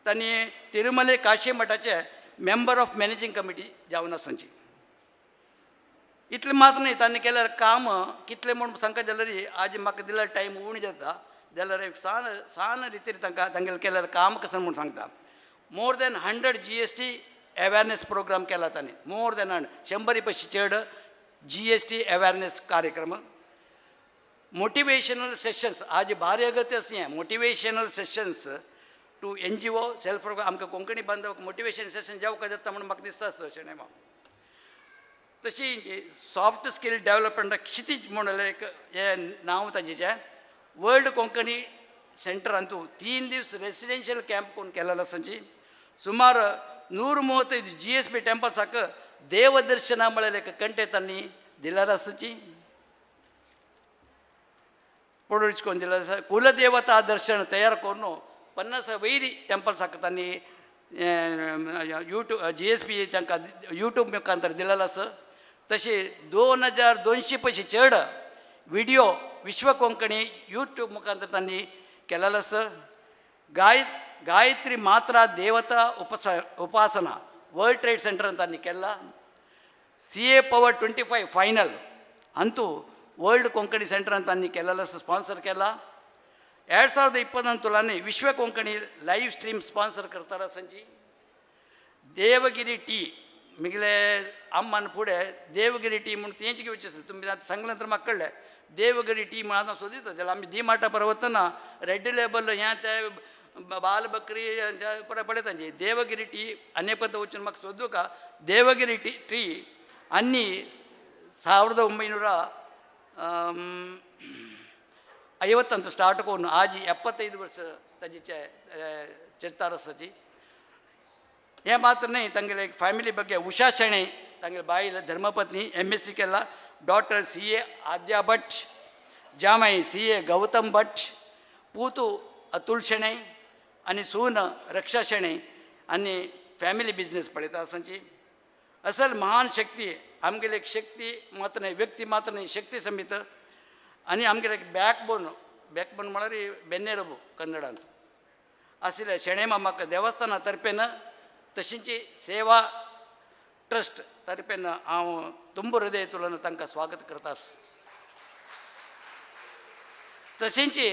तांणी तिरुमले काशी मठाचे मेंबर ऑफ मॅनेजिंग कमिटी जावन आसांची. इतलें मात न्ही तांणी केल्यार काम कितलें म्हूण सांगता जाल्यार आज म्हाका दिल्यार टायम उण जाता जाल्यार एक सान रितीन तांगेलें केलेलें काम कशें म्हूण सांगता. More than 100 GST awareness programme केला तांणी. मोर दॅन 100 पेक्षा चड GST अवेअरनेस कार्यक्रम. मोटिवेशनल सेशन्स आज भारी अगत्य अशें motivational sessions to NGO self आमकां कोंकणी बांधवाक मोटिवेशन सेशन जेवका जाता म्हणून म्हाका दिसता सिनेमा. तशी सॉफ्ट स्किल डेव्हलपमेंट क्षितीज म्हणून एक हे नांव ताजेचें वर्ल्ड कोंकणी सेंटर अंतू 3 दीस रेसिडेन्शियल कॅम्प कोण केलेलो आसाची. सुमार 135 GSB टेंपल्साक देवदर्शना म्हळ्यार एक कंटे तांणी दिलेलो आसाची. पडोळच कोण दिलेलो आसा. कुलदेवता दर्शन तयार करून 50 वैरी टेंपल्साक तांणी GSB तांकां यूट्यूब मुखांतर दिलेलो आसा. तशी 2200 पेक्षा चड व्हिडिओ विश्व कोंकणी यूट्यूब मुखांतर तांणी केलेलो आसा. गायत्री मात्रा देवता उपासना वर्ल्ड ट्रेड सेंटरान तांणी केला. CA Power 25 final Antu world Konkani सेंटरान तांणी केलेलो आसा, स्पॉन्सर केला. 2020 विश्व कोंकणी लाईव्ह स्ट्रीम स्पॉन्सर करताना आसाची. देवगिरी टी मिगले आम्मान फुडें देवगिरी टी म्हणून तेंची घेवची आसली. तुमी आतां सांगलें तर म्हाका कळ्ळें देवगिरी टी म्हणून आतां सोदिता जाल्यार आमी डिमार्टा पर वतना रेड लेबल हें तें बाल बकरी पळयता देवगिरी टी आनी पर्यंत वचून म्हाका सोदूं का देवगिरी टी अन्नी 1950 ಸ್ಟಾರ್ಟ್ ಕೊಂಡು ಆಜಿ 75 ವರ್ಷ ತಜಿಚೆ ಚಿತ್ತಾರಸಜಿ हे मात्र नाही तांगेले फॅमिली ಬಗ್ಗೆ उषा शेणे तांगेले बायल धर्मपत्नी MSc केला. डॉक्टर CA आद्या भट, जामाई CA गौतम भट, पूतू अतुल शेणे आणि सून रक्षा शेणे आणि फॅमिली बिझनेस पळयता आसाची. असल महान शक्ती आमगेले एक शक्ती मात्र नाही व्यक्ती मात्र नाही शक्ती समित आणि आमगेले एक बॅकबोन म्हळ्यार बेन्नेरबू कन्नडांत आशिल्ले शेणे मामाक देवस्थाना तर्फेन तशींची सेवा ट्रस्ट तर्फेन हांव ತುಂಬ हृदयतुल्यान तांकां स्वागत करता. तशेंची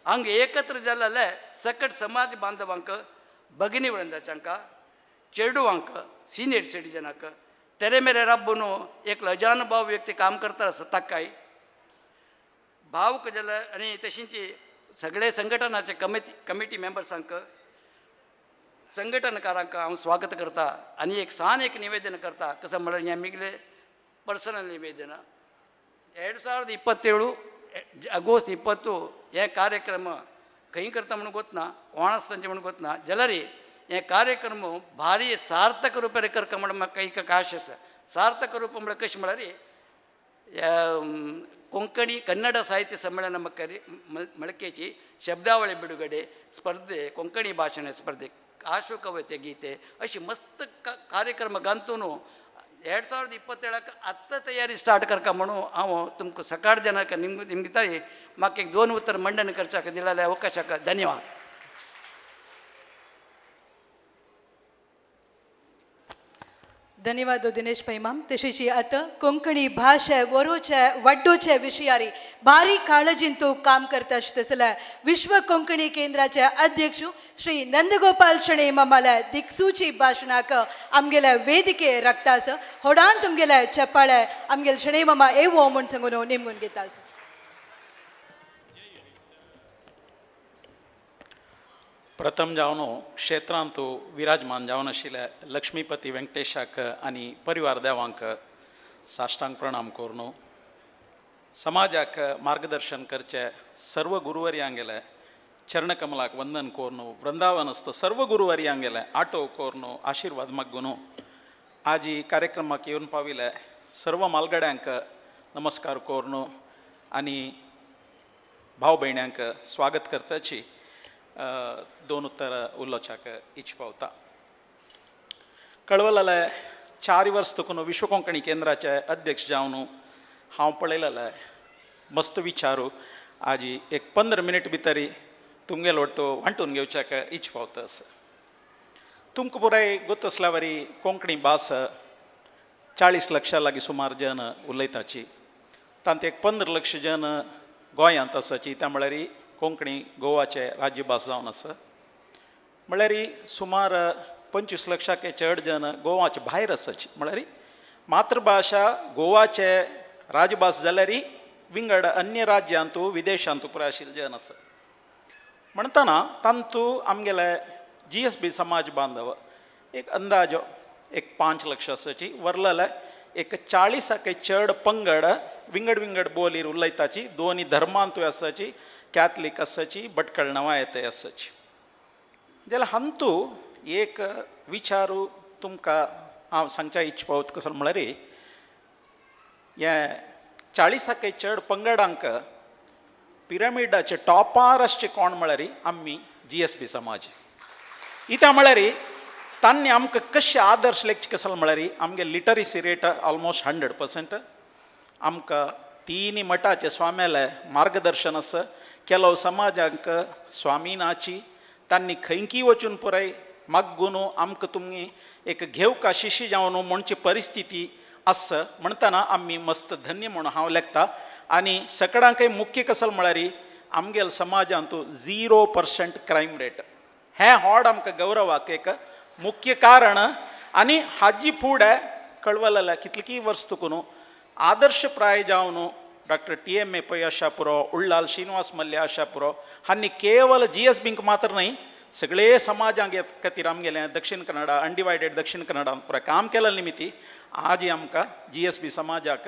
हांगा एकत्र जाल्ले सकट समाज बांधवांक भगिनी वृंदाच्यांक चेडूवांक सिनियर सिटीजनाक तेरे मेरे रब्बून एक लजानुभाव व्यक्ती काम करता आसा ताकाय भावक जाल्यार आनी तशींची सगळे संघटनाचे कमिटी मेंबर्सांक संघटनकारांक हांव स्वागत करता. आनी एक निवेदन करता कसं म्हळ्यार हें मिगले पर्सनल निवेदन 2027 ऑगस्ट 20 हे कार्यक्रम खंय करता म्हणून गोतना कोण आसता म्हणून गोतना जाल्यार हे कार्यक्रम भारी सार्थक रुपेर करता म्हणून म्हाका एक आश आसा. सार्थक रूप म्हळ्यार कशें म्हळ्यार कोंकणी कन्नड साहित्य संमेलन मळकेची शब्दावळी बिಡುಗಡೆ स्पर्धे कोंकणी भाषण स्पर्धे आशु कविते गीते अशी मस्त कार्यक्रम घालून 2027 आत्ता तयारी स्टार्ट करता म्हणून हांव तुमकां सकाळ जनाक निमताय म्हाका एक 2 उत्तर मंडन करच्याक दिलेल्या अवकाशाक धन्यवाद. धन्यवाद दिनेश पैमाम. तशीच आता कोंकणी भाषे वरोचे वड्डोचे विशयारी भारी काळजींतू काम करता तसल्या विश्व कोंकणी केंद्राचे अध्यक्ष श्री नंदगोपाल शणे मामाले दिक्सूची भाषणाक आमगेले वेदिके राखतास. होडान तुमगेले चप्पाळे आमगेले शणे मामा एवो म्हूण सांगून नेमून घेतास. प्रथम जावन क्षेत्रांतू विराजमान जावन आशिल्ले लक्ष्मीपती वेंकटेशाक आनी परिवार देवांक साश्टांग प्रणाम करून समाजाक मार्गदर्शन करचे सर्व गुरुवर्यांगेले चरणकमलाक वंदन करून वृंदावनस्थ सर्व गुरुवर्यांगेले आटो करून आशीर्वाद मागून आज ही कार्यक्रमाक येवन पाविले सर्व मालगड्यांक नमस्कार करून आनी भाव भयण्यांक स्वागत करताची 2 उत्तर उलोवच्याक इच्छ पावता. कळवलेले 4 वर्स तकून विश्व कोंकणी केंद्राचे अध्यक्ष जावन हांव पळयलेले मस्त विचारू आज एक 15 मिनट भितर तुमगेलो वट्टो वांटून घेवच्याक इच्छ पावतास. तुमकां पुराय गोत आसल्या वरी कोंकणी भास 40 लक्षां लागीं सुमार जन उलयताची. तांत एक 15 लक्ष जन गोंयांत आसाची. त्या म्हळ्यार कोंकणी गोवाचे राज्यभास जावन आसा. म्हळ्यार सुमार 25 लक्षांके चड जन गोवाचे भायर आसाची. म्हळ्यार मातृभाषा गोवाचे राजभास जाल्यार विंगड अन्य राज्यांतू विदेशांतू पुराय आशिल्ले जन आसा. म्हणटना तांतू आमगेले GSB समाज बांधव एक अंदाजो एक 5 लक्ष आसाची. वरलेले एक 40ाके चड पंगड विंगड विंगड बोलीर उलयताची. दोनी धर्मांतूय आसाची, कॅथलीक आसाची, भटकळ नवायते आसाची. जाल्यार हांतू एक विचारू तुमकां हांव सांगच्या इच्छा कसो म्हळ्यार हे 40ाके चड पंगडांक पिरामिडाचे टॉपार आसचे कोण म्हळ्यार आमी GSB समाज. इता म्हळ्यार तांणी आमकां कशें आदर्श लेखचे कसो म्हळ्यार आमगे लिटरसी रेट ऑलमोस्ट 100%. आमकां तिनी मठाचे स्वाम्याले मार्गदर्शन आसा. केलो समाजांक स्वामिनाची तांणी खंयकी वचून पुराय मागून आमकां तुमी एक घेवका शिशी जावन म्हणची परिस्थिती आसा. म्हणटना आमी मस्त धन्य म्हणून हांव लेखता. आनी सगळ्यांकय मुख्य कसो म्हळ्यार आमगेल्या समाजांतू 0% क्रायम रेट. हें व्हड आमकां गौरवाक एक मुख्य कारण. आनी हाजी फुडें कळवलेल्या कितलींय वर्स तुकून आदर्शप्राय जावन डॉक्टर TMA पै आशा पुरो, उल्लाल श्रीनिवास मल्ल्या आशा पुरो हांणी केवळ GSBंक मात्र न्हय सगळे समाजांक खातीर आमगेले दक्षिण कन्नडा अनडिवायडेड दक्षिण कन्नडांत पुराय काम केलें निमित्ती आज आमकां GSB समाजाक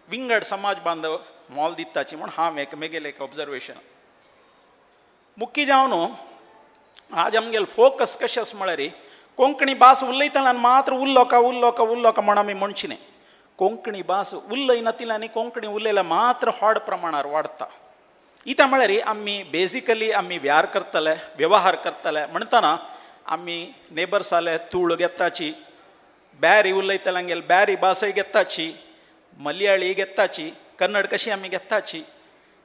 विंगड समाज बांधव मोल दिताची म्हूण हांव एक मेगेलें एक ऑब्जर्वेशन. मुख्य जावन आज आमगेले फोकस कशें आसा म्हळ्यार कोंकणी भास उलयतल्यान मात्र उल्लोका म्हण आमी म्हणची न्हय. कोंकणी भास उलयनातिल्यांनी कोंकणी उलयल्यार मात्र व्हड प्रमाणार वाडटा. इता म्हळ्यार आमी बेजिकली आमी व्यवहार करतले म्हणटना आमी नेबर्स जाले तुळ घेताची, ब्यारी उलयतल्यांगेल ब्यारी भासय घेताची, मलयाळी घेताची, कन्नड कशी आमी घेताची.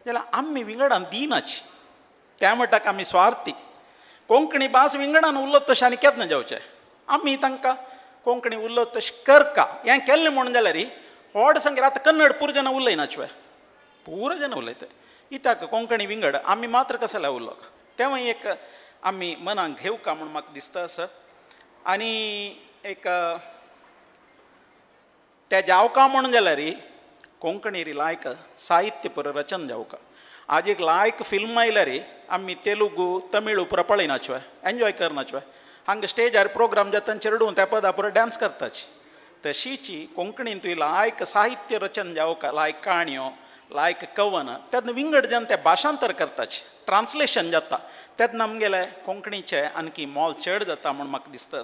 जाल्यार आमी विंगडान दिनाची. त्या म्हणटाक आमी स्वार्थी. कोंकणी भास विंगडान उलयत तशें आनी केन्ना जावचें. आमी तांकां कोंकणी उलयत तशें करका हें केल्लें म्हण जाल्यार व्हड संख्येन आतां कन्नड पुरो जाणां उलयनाच्यो पुरो जाणां उलयता. इत्याक कोंकणी विंगड आमी मात्र कसो जाल्यार उलोवंक तेव्हा एक आमी मनाक घेवका म्हूण म्हाका दिसता आसा. आनी एक ते जावका म्हण जाल्यार कोंकणी लायक साहित्य पुरो रचन जावका. आज एक लायक फिल्म आयल्यार आमी तेलुगू तमिळू पुरो पळयनाच्यो, एन्जॉय करनाच्यो. हांगा स्टेजार प्रोग्राम जाता चेडूं त्या पदा पुरो डान्स करताची. तशीची कोंकणींतूय लायक साहित्य रचन जावका, लायक काणयो, लायक कवन तेन्ना विंगड जन ते भाशांतर करताचे, ट्रान्सलेशन जाता. तेन्ना आमगेले कोंकणीचे आणखी मोल चड जाता म्हूण म्हाका दिसता.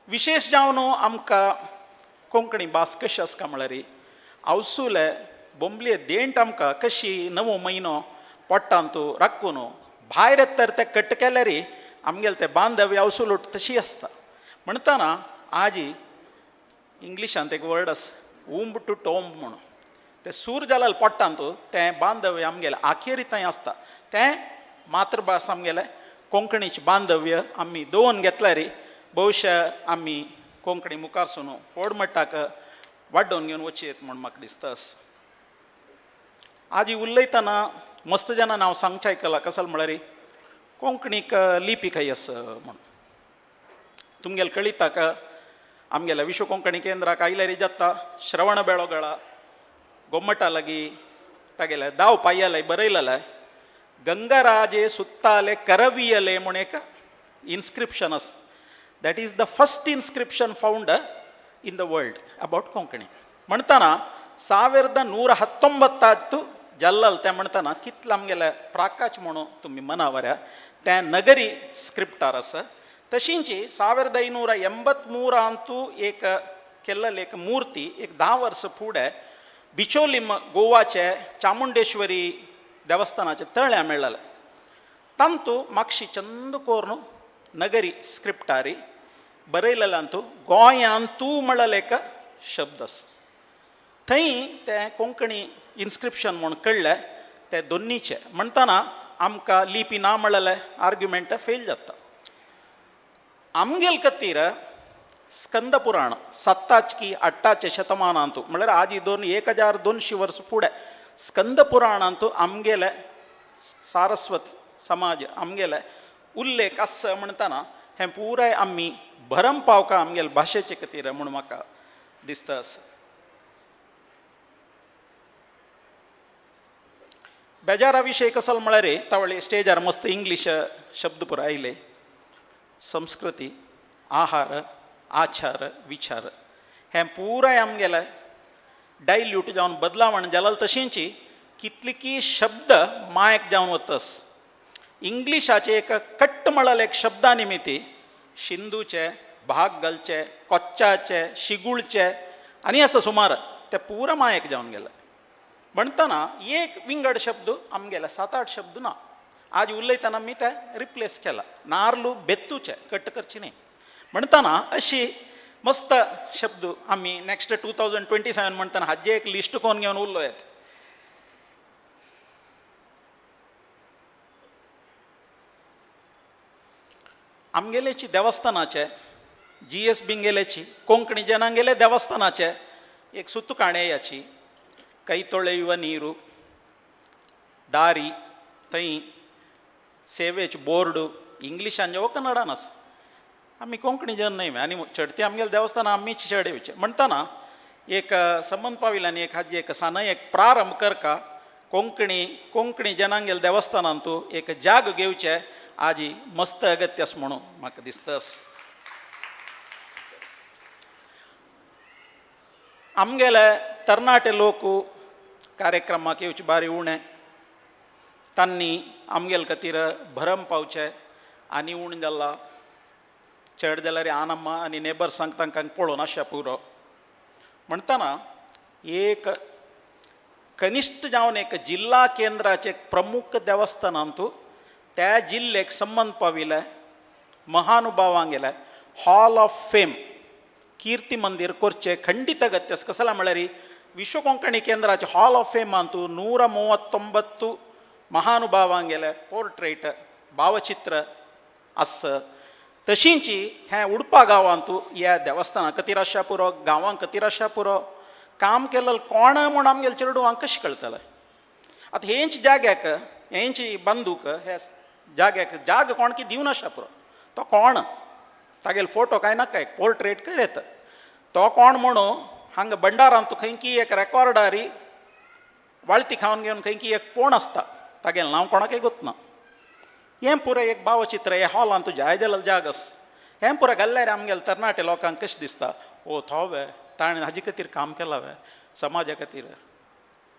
विशेश जावन आमकां कोंकणी भास कशी आसा काय म्हळ्यार आवसूले बोंबले देंट आमकां कशी 9 म्हयनो पोट्टांतू राखून भायर येत तर ते कट्ट केल्यार आमगेले ते बांधव्य आवसूलोट तशी आसता. म्हणटना आज इंग्लिशांत एक वर्ड आसा वूंब टू टोंब म्हणून. ते सूर जाल्यार पोट्टांतू तें बांधव्य आमगेलें आखेरी थंय आसता. तें मातृभास आमगेलें कोंकणीचें बांधव्य आमी दोन घेतल्यार भविश्य आमी कोंकणी मुखारसून व्हड मट्टाक वाडोवन घेवन वचीत म्हूण म्हाका दिसता. आज उलयतना मस्त जाणां हांव सांगचें आयकलां कसो म्हळ्यार कोंकणीक लिपी खंय आसा म्हूण. तुमगेले कळिताक आमगेल्या विश्व कोंकणी केंद्राक आयल्यार जाता श्रवण बेळगोळा गोमटा लागीं तागेले 10 पाययाले बरयलेले गंगाराजे सुत्ताले करवियले म्हूण एक इन्स्क्रिप्शन आसा. That is the first inscription found in the world about Konkani. म्हणटना 1119 जल्लल तें म्हणटना कितलें आमगेले प्राकाच म्हणून तुमी मनावऱ्या तें नगरी स्क्रिप्टार आसा. तशींच 1583 एक केल्लेली एक मुर्ती एक 10 वर्सां फुडें बिचोलीम गोवाचे चामुंडेश्वरी देवस्थानाचे तळ्या मेळ्ळलें. तांतू मागशी चंद कोरून नगरी स्क्रिप्टारी बरयलेल्यांतू गोंयांतू म्हणलेले एक शब्द आसा. थंय तें कोंकणी इन्स्क्रिप्शन म्हूण कळ्ळें ते दोनीचे. म्हणटना आमकां लिपी ना म्हणलेले आर्ग्युमेंट फेल जाता. आमगेल खातीर स्कंद पुराण 7 की 8 शतमानांतू म्हळ्यार आज 1200 वर्स फुडें स्कंद पुराणांतू आमगेले सारस्वत समाज आमगेले उल्लेख आस म्हणटाना हें पुराय आमी भरम पावका आमगेले भाशेचे खातीर म्हूण म्हाका दिसता आसा. बेजारा विशय कसो म्हळ्यार तावळे स्टेजार मस्त इंग्लीश शब्द पुरो आयले. संस्कृती, आहार, आचार, विचार हें पुराय आमगेले डायल्यूट जावन बदलावण जालां तशींची कितलीकी शब्द मायक जावन वतस. इंग्लिशाचे एक कट्ट म्हळ्यार एक शब्दा निमिती शिंदूचे, भाग घालचे, कोच्चाचे, शिगूळचे आनी असं सुमार ते पुरो मायक जावन गेले. म्हणटना एक विंगड शब्द आमगेले 7-8 शब्द ना. आज उलयतना मी ते रिप्लेस केला. नार्लू बेत्तूचे कट्ट करची न्ही म्हणटना अशी मस्त शब्द आमी नेक्स्ट 2027 म्हणटना हाजे एक लिस्ट कोण घेवन उरलोयत. आमगेलेची देवस्थानाचे GSB गेलेची कोंकणी जनांगेले देवस्थानाचे एक सुतकाणे याची कೈ ತೊಳೆಯುವ ನೀರು दारी थंय सेवेच बोर्ड इंग्लिशान जेवो कन्नडानस आमी कोंकणी जन न्हय आनी चडती आमगेले देवस्थान आमीच चडयेवचे म्हणटना एक संबंध पाविल्ल्यानी एक हाजी एक सानय एक प्रारंभ करका कोंकणी जनांगेले देवस्थानान तूं एक जाग घेवचे आजी मस्त अगत्य आसा म्हणून म्हाका दिसतास. आमगेले तरणाटे लोक कार्यक्रमाक येवचे बारी उणे तांणी आमगेले खातीर भरम पावचे आनी उण जाला चड जाल्यार आनम्मा आनी नेबर्सांक तांकां पळोवन आशा पुरो म्हणटना एक कनिश्ट जावन एक जिल्ला केंद्राचे प्रमुख देवस्थानांतू त्या जिल्लेक संबंध पाविल्ले महानुभावांक गेले हॉल ऑफ फेम कीर्ती मंदिर करचे खंडीत अगत्य आसा. कसला म्हळ्यार विश्व कोंकणी केंद्राचे हॉल ऑफ फेमांतू 139 महानुभावांक गेले पोर्ट्रेट भावचित्र आस. तशींची हें उडपा गांवांतू ह्या देवस्थाना खातीर आशा पुरो गांवांक खातीर आशा पुरो काम केलें कोण म्हूण आमगेले चेडवांक कशें कळटलें. आतां हेंच जाग्याक हेंची बांदूक हे जाग्याक जाग कोण की दिवन आशा पुरो तो कोण तागेले फोटो कांय नाका एक पोर्ट्रेट करेत तो कोण म्हणून हांगा भंडारांत खंयकी एक रेकॉर्डारी वाळती खावन घेवन खंयकी एक पोण आसता तागेलें नांव कोणाकय गोतना. हें पुराय एक भावचित्र हे हॉलांत जाय जाल्यार जाग आस. हें पुराय घाल्ल्यार आमगेले तरणाटे लोकांक कशें दिसता ओ थोवे ताणें हाजे खातीर काम केलां वे समाजा खातीर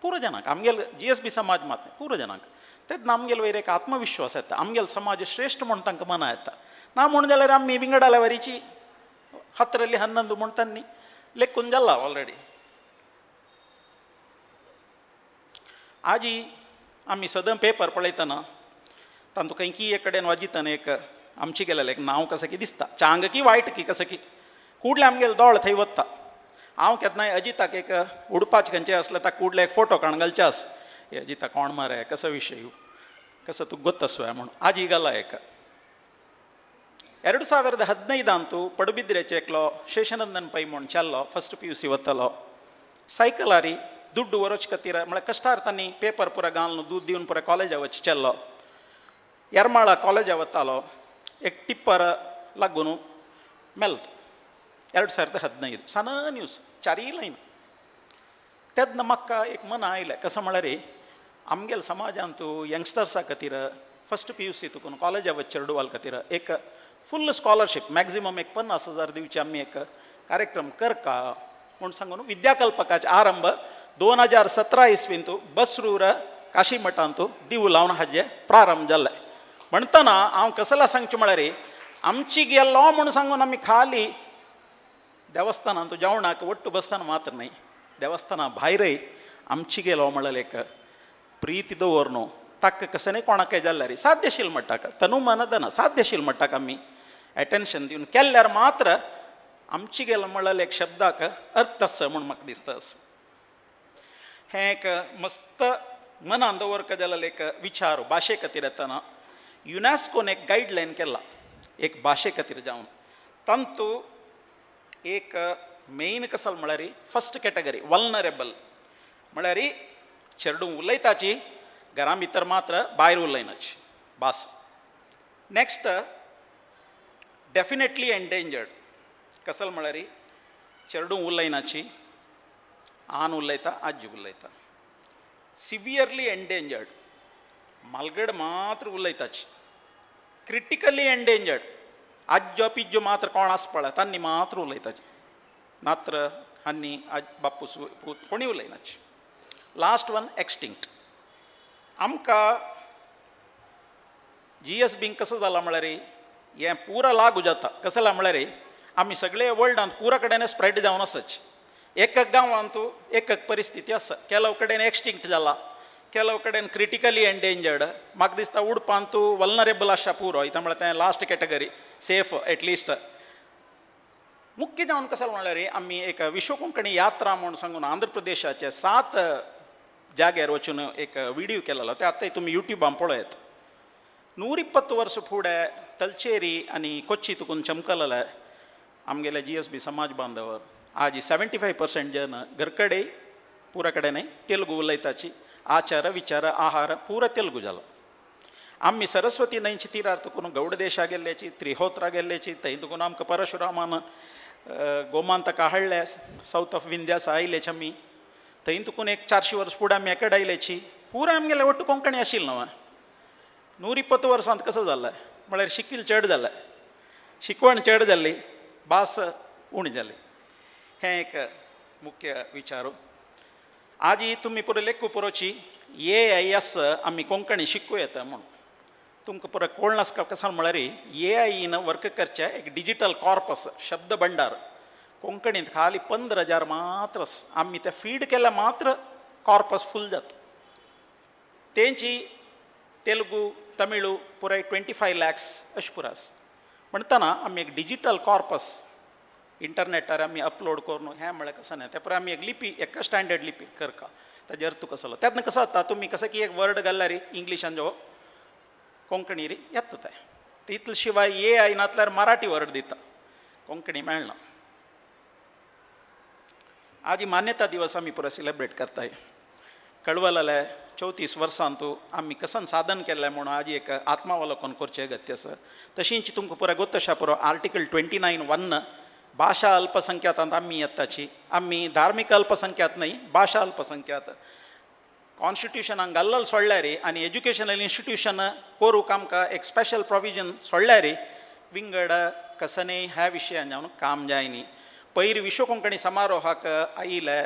पुरो जनांक आमगेले GSB समाज मात पुरो जनांक तेन्ना आमगेले वयर एक आत्मविश्वास येता आमगेलो समाज श्रेश्ठ म्हूण तांकां मना येता. ना म्हूण जाल्यार आमी विंगडाल्या वरीची 10 म्हूण तांणी लेखून जाला ऑलरेडी. आजी आमी सदां पेपर पळयतना तातूंत खंयकी एक कडेन वाजितना एक आमची गेलेलें एक नांव कसं की दिसता चांग की वायट की कसं की कुडले आमगेले दोळ थंय वता. हांव केन्नाय अजिताक एक उडपाचें खंयचें असलें ताका कुडले एक फोटो काडून घालचे आस हे अजिता कोण मरे कसो विशय कसो तुका गोत्तसो म्हणून आजी गेला एक 2015 पडबिद्रेचे एकलो शेषानंदन पै म्हूण चल्लो फस्ट PUC वतलो सायकलारी दुड्डू वरोच खातीर म्हळ्यार कश्टार तांणी पेपर पुरो घालून दूद दिवन पुरो कॉलेजा वच चल्लो. येरमाळा कॉलेजा वतालो एक टिप्पर लागून मेलता 2015 सान न्यूज 4 लायन. तेन्ना म्हाका एक मन आयलें कसो म्हळ्यार आमगेल्या समाजांत यंगस्टर्सा खातीर फस्ट PUC तुकून कॉलेजा वच चेडवाल खातीर एक फुल्ल स्कॉलरशीप मॅक्झिमम एक 50,000 दिवचे आमी एक कार्यक्रम करका म्हूण सांगून विद्याकल्पकाचे आरंभ 2017 इसवींत बसरूर काशी मठांत दिव लावन हाजे प्रारंभ जाल्ले. म्हणटना हांव कसला सांगचें म्हळ्यार आमची गेल्लो म्हूण सांगून आमी खाली देवस्थानांत जेवणाक वट्ट बसतना मात्र न्हय देवस्थाना भायरय आमची गेलो म्हळ्यार एक प्रीती दवर न्हू ताका कसं न्हय कोणाकय जाल्यार साध्यशील मट्टाक तनू मनदना साध्यशील मट्टाक आमी एटेन्शन दिवन केल्यार मात्र आमची गेलो म्हळ्यार एक शब्दाक अर्थ आसा म्हूण म्हाका दिसता. हें एक मस्त मनान दवरका जाल्यार एक विचार भाशे खातीर येतना युनेस्कोन एक गायडलायन केला एक भाशे खातीर जावन तांतू एक मेन कसो म्हळ्यार फस्ट कॅटेगरी वल्नरेबल म्हळ्यार चेडूं उलयताची घरा भितर मात्र भायर उलयनाची भास. नेक्स्ट डेफिनेटली एंडेंजर्ड कसल म्हळ्यार चेडूं उलयनाची, आन उलयता, आजी उलयता. सिवियरली एंडेंजर्ड मालगड मात्र उलयताची. क्रिटिकली एंडेंजर्ड आज्जो पिज्जो मात्र कोण आस पळय तांणी मात्र उलयताची, नात्र हांनी आज बापूस पूत कोणी उलयनाची. Last one extinct. आमकां GSBंक कसं जाला म्हळ्यार हें पुरा लागू जाता. कसं जाला म्हळ्यार आमी सगळे वर्ल्डांत पुरा कडेन स्प्रेड जावन आसाच. एक गांवांत एक परिस्थिती आसा. केलो कडेन एक्सटिंक्ट जाला, केलो कडेन क्रिटिकली एंडेंजर्ड. म्हाका दिसता उडपांत वल्नरेबल आसा पुरो, हिता म्हळ्यार तें लास्ट कॅटेगरी सेफ एटलिस्ट. मुख्य जावन कसं म्हळ्यार आमी एक विश्व कोंकणी यात्रा म्हूण सांगून आंध्र प्रदेशाचे 7 जाग्यार वचून एक व्हिडिओ केलेलो. ते आतां तुमी युट्यूबान पळयात. 120 वर्स फुडें तलचेरी आनी कोच्ची तुकून चमकलेले आमगेले GSB समाज बांधव आज 75% जन घरकडे पुरा कडेन तेलुगू उलयताची. आचार विचार आहार पुरा तेलुगू जालो. आमी सरस्वती न्हंयची तिरार तुकून गौड देशा गेल्ल्याची, त्रिहोत्रा गेल्ल्याची, थंय तुकून आमकां परशुरामान गोमांतका हाडले, सावथ ऑफ विंध्यास आयलेच आमी. थंय तुकून एक 400 वर्स फुडें आमी एकडे आयल्याची. पुरा आमगेले वट्ट कोंकणी आशिल्लो न्हय. 120 वर्सांत कसं जालें म्हळ्यार शिकील चड जालें, शिकवण चड जाली, भास उणी जाली. हें एक मुख्य विचार. आज तुमी पुरो लेखू पुरोची AIS आमी कोंकणी शिकूं येता म्हूण तुमकां पुरो कोळ नासता. कसं म्हळ्यार AIन वर्क करचे एक डिजिटल कॉर्पस शब्द भंडार कोंकणींत खाली 15,000 मात्र आमी ते फीड केल्या मात्र कॉर्पस फूल जाता. तेंची तेलुगू तमिळू पुराय 25 lakhs अशें पुरो आसा. म्हणटना आमी एक डिजिटल कॉर्पस इंटरनेटार आमी अपलोड करून हें म्हळ्यार कसं न्हय. ते परत आमी एक लिपी एका स्टँडर्ड लिपी करता. ताजे अर्थ कसो त्यातनं कसं जाता तुमी कसं की एक वर्ड घाल्यार इंग्लिशान जो कोंकणी येता ते इतले शिवाय AI नातल्यार मराठी वर्ड दिता, कोंकणी मेळना. आज मान्यता दिवस आमी पुरो सेलिब्रेट करताय. कळवलेले 34 वर्सांत आमी कसन साधन केल्लें म्हणून आज एक आत्मावलोकन करचें गत्य आसा. तशींच तुमकां पुरो गोत आसा पुरो आर्टिकल 29(1) भाशा अल्पसंख्यातांत आमी येताची. आमी धार्मीक अल्पसंख्यात न्हय, भाशा अल्पसंख्यात. कॉन्स्टिट्युशनान घाल्लेलो सोडल्यार आनी एज्युकेशनल इन्स्टिट्यूशन करूंक आमकां एक स्पेशल प्रोविजन सोडल्यार विंगड कसनय ह्या विशयान जावन काम जायनी. पयर विश्व कोंकणी समारोहाक आयिल्ले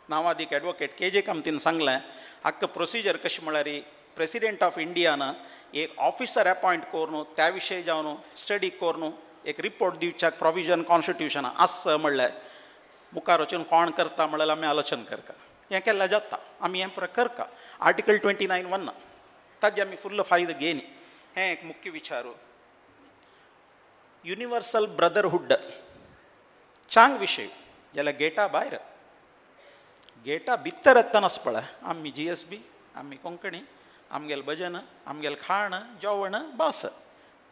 नांवादीक एडवोकेट KJ कामतीन सांगलें आख्खो प्रोसिजर कशें म्हळ्यार प्रेसिडेंट ऑफ इंडियान एक ऑफिसर अपॉयंट करून त्या विशयी जावन स्टडी करून एक रिपोर्ट दिवच्याक प्रोविजन कॉन्स्टिट्युशनान आस म्हणल्यार मुखार वचून कोण करता म्हणल्यार आमी आलोचन करता. हें केल्लें जाता, आमी हें पुरो करता. आर्टिकल 29(1) ताजे आमी फुल्ल फायदो घेयनी. हें एक मुख्य विचार. युनिवर्सल ब्रदरहूड चांग विशय जाल्यार गेटा भायर गेटा भितर येतना पळय आमी GSB आमी कोंकणी आमगेलें भजन आमगेलें खाण जेवण भास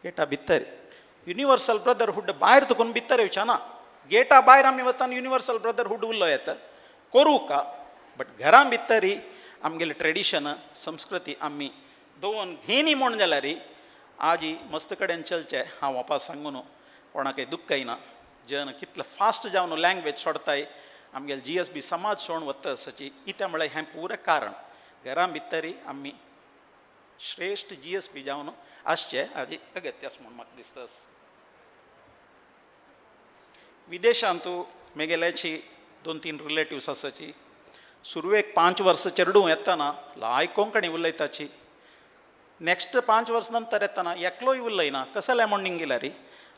गेटा भितर. युनिवर्सल ब्रदरहूड भायर तुकून भितर येवचें ना. गेटा भायर आमी वतान युनिवर्सल ब्रदरहूड उरलो येता करूं का. बट घरां भितर आमगेलें ट्रेडिशन संस्कृती आमी दवरून घेयनी म्हूण जाल्यार आज मस्त कडेन चलचें हांव वापस सांगून कोणाकय दुख्ख येना. जन कितले फास्ट जावन लँग्वेज सोडताय आमगेले GSB समाज सोडून वता आसाची. कित्याक म्हळ्यार हें पुरें कारण घरां भितर आमी श्रेश्ठ GSB जावन आसचें हाजी अगत्य आसा म्हूण म्हाका दिसता. विदेशांत म्हगेल्याची 2-3 रिलेटिव्स आसाची. सुरवेक 5 वर्सां चेडूं येतना लाय कोंकणी उलयताची. नेक्स्ट 5 वर्स नंतर येतना एकलोय उलयना. कसं जालें म्हूण गेल्यार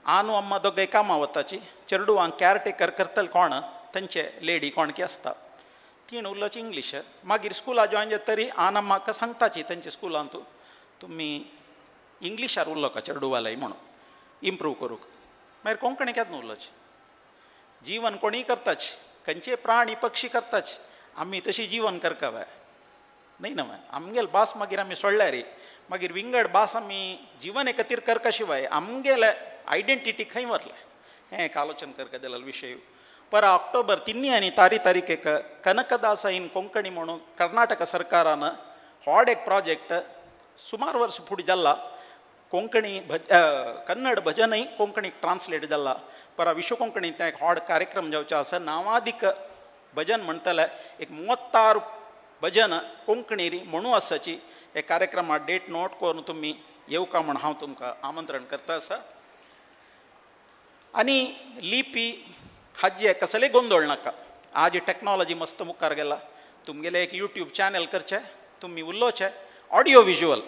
आनू अम्मा दोगांय कामां वताची. चेडूं हांगा कॅरटेकर करतले कोण तांचे लेडी कोणकी आसता तीण उलोवची इंग्लीश. मागीर स्कुला जॉयन जातरी आन म्हाका सांगताची तांच्या स्कुलांत तुमी इंग्लिशार उलोवका चेडूं वालाय म्हणून इम्प्रूव करूंक. मागीर कोंकणी केन्ना उलोवची. जीवन कोणीय करताच, खंयचे प्राणी पक्षी करताच, आमी तशी जीवन करका बाय न्हय ना. आमगेल भास मागीर आमी सोडल्यार मागीर विंगड भास आमी जीवन खातीर करका शिवाय आमगेले आयडेंटिटी खंय वतले हें एक आलोचन करता जाल्यार विशय. पर ऑक्टोबर 3 आनी तारीख एक कनकदास इन कोंकणी म्हणून कर्नाटक सरकारान व्हड एक प्रोजेक्ट सुमार वर्ष फुडें जाल्ला कोंकणी कन्नड भजनय कोंकणीक ट्रान्सलेट जाल्ला पर विश्व कोंकणी ते एक व्हड कार्यक्रम जावचे आसा नावादीक भजन म्हणटले एक 36 भजन कोंकणी म्हणू आसाची हे कार्यक्रमात डेट नोट करून तुमी येवका म्हण हांव तुमकां आमंत्रण करता आसा आनी लिपी हाजे कसले गोंदळ नाका आज टॅक्नॉलॉजी मस्त मुखार गेला तुमगेले एक यूट्यूब चॅनल करचे तुम्ही उल्लोचे ऑडियो विज्युअल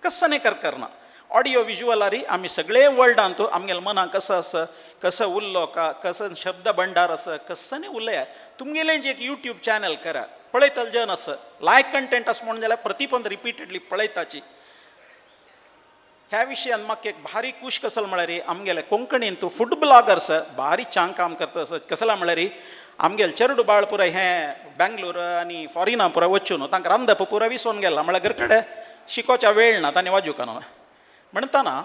कसं नाही करना ऑडियो विज्युअलारी आम्ही सगळे वर्ल्डांत आमगेले मनां कसं आसा कसं उरलो का कसं शब्द भंडार आसा कसं नाही उरले तुमगेलें जे एक यूट्यूब चॅनल करा पळयतल जन आसा लायक कंटेंट आसा म्हणून जाल्यार प्रतिपंद रिपिटेडली पळयताची ह्या विशयान म्हाका एक भारी खूश कसलो म्हळ्यार आमगेले कोंकणीन तूं फूड ब्लॉगर्स भारी छान काम करता आसत कसला म्हळ्यार आमगेले चेडू बाळ पुराय हें बेंगलोर आनी फॉरिना पुराय वचून तांकां रांदप पुराय विसरून गेला म्हळ्यार घरा कडेन शिकोवच्या वेळ ना तांणी वाजूका न्हू म्हणटाना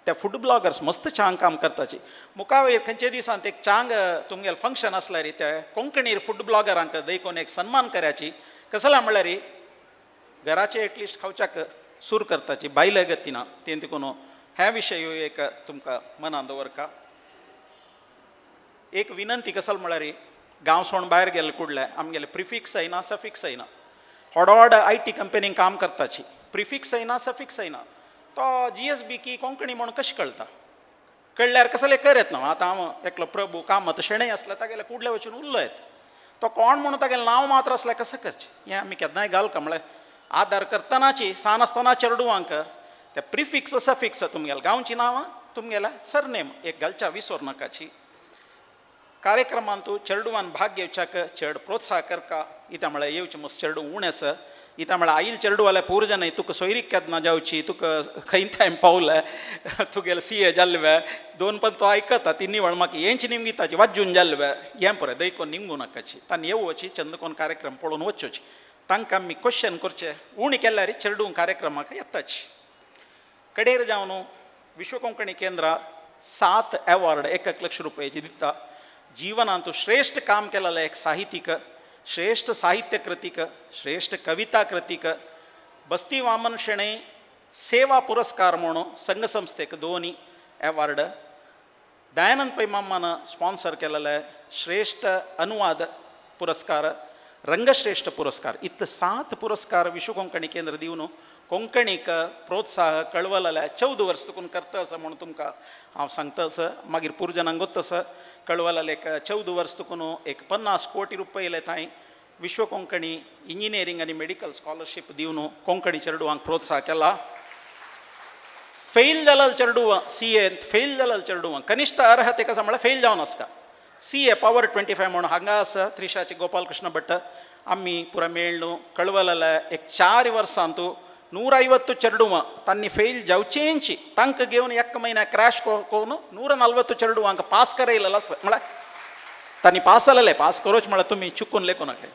ते फूड ब्लॉगर्स मस्त छान काम करताची मुखावेर खंयचे दिसांत एक चांग तुमगेलें फंक्शन आसल्यार ते कोंकणी फूड ब्लॉगरांक देखून एक सन्मान करयाची कसला म्हळ्यार घराचे एटलिस्ट खावच्याक सूर करताची बायले गतीना तें देखून ह्या विशय एक तुमकां मनान दवरका एक विनंती कसलो म्हळ्यार गांव सोडून भायर गेले कुडले आमगेले प्रिफिक्स येना सफिक्स येना व्हड IT कंपनीक काम करताची प्रिफिक्स येना सफिक्स येना तो GSB की कोंकणी म्हणून कशें कळटा कळल्यार कसले करत ना आतां हांव एकलो प्रभू कामत शेणै आसल्या तागेले कुडले वचून उरलयत तो कोण म्हणून तागेलें नांव मात्र आसल्यार कसं करचें हें आमी केन्नाय घालका म्हळ्यार आदार करतनाची सान आसतना चेडूवांक ते प्रिफिक्स सफिक्स तुमगेले गांवची नांवां तुमगेल्या सरनेम एक घालच्या विसर नाकाची कार्यक्रमान तूं चेडूवान भाग घेवच्याक चेड प्रोत्साह करका इता म्हळ्यार येवचें मस्त चेडू उण आसा इता म्हळ्यार आईल चेडू जाल्यार पोरजन न्हय तुका सोयरीक केन्ना जावची तुका खंय टायम पावले तुगेले CA जाल्ले दोन पण तो आयकता ती निवळ म्हाका हेंची निमगिताची वाजून जाल्ले हें पळय देखून निमगू नाकाची तांणी येवची चंदकोन कार्यक्रम पळोवन वचोची तांकां आमी क्वेश्चन करचे उणी केल्यार चेडू कार्यक्रमाक येताची कडेर जावन विश्व कोंकणी केंद्रा 7 अवॉर्ड 1 लाख रुपयाची दिता जीवनांत श्रेष्ठ काम केलेलं एक साहित्यिक श्रेष्ठ साहित्य कृतीक श्रेष्ठ कविता कृतीक बस्ती वामन शेणै सेवा पुरस्कार म्हणून संघ संस्थेक 2 अवॉर्ड दयानंद पै मामान स्पॉन्सर केलेले श्रेष्ठ अनुवाद पुरस्कार रंगश्रेष्ठ पुरस्कार इतले 7 पुरस्कार विश्व कोंकणी केंद्र दिवन कोंकणीक प्रोत्साह कळवलेल्या 14 वर्स तुकून करता असं म्हणून तुमकां हांव सांगता आसा मागीर पुरजनांक गोत्ता आसा कळवलेले एक 14 वर्स तुकून एक 50 कोटी रुपये थंय विश्व कोंकणी इंजिनियरींग आनी मेडिकल स्कॉलरशीप दिवन कोंकणी चेडूवांक प्रोत्साह केला फेल जालेले चेडूवां CA फेल जालेले चेडूवांक कनिश्ठ अर्हते कसा म्हळ्यार फेल जावन आसता CA पावर 25 म्हणून हांगा आसा त्रिशाची गोपाल कृष्ण भट्ट आमी पुरा मेळ्ळू कळवलेले एक 4 वर्सांत 150 चेडूवां तांणी फेल जावचेंची तांकां घेवन एक महिना क्रॅश करून 140 चेडूवांक पास करयलेलो आसा म्हळ्यार तांणी पास जालेले पास करोच म्हळ्यार तुमी चुकून लेखूं नाका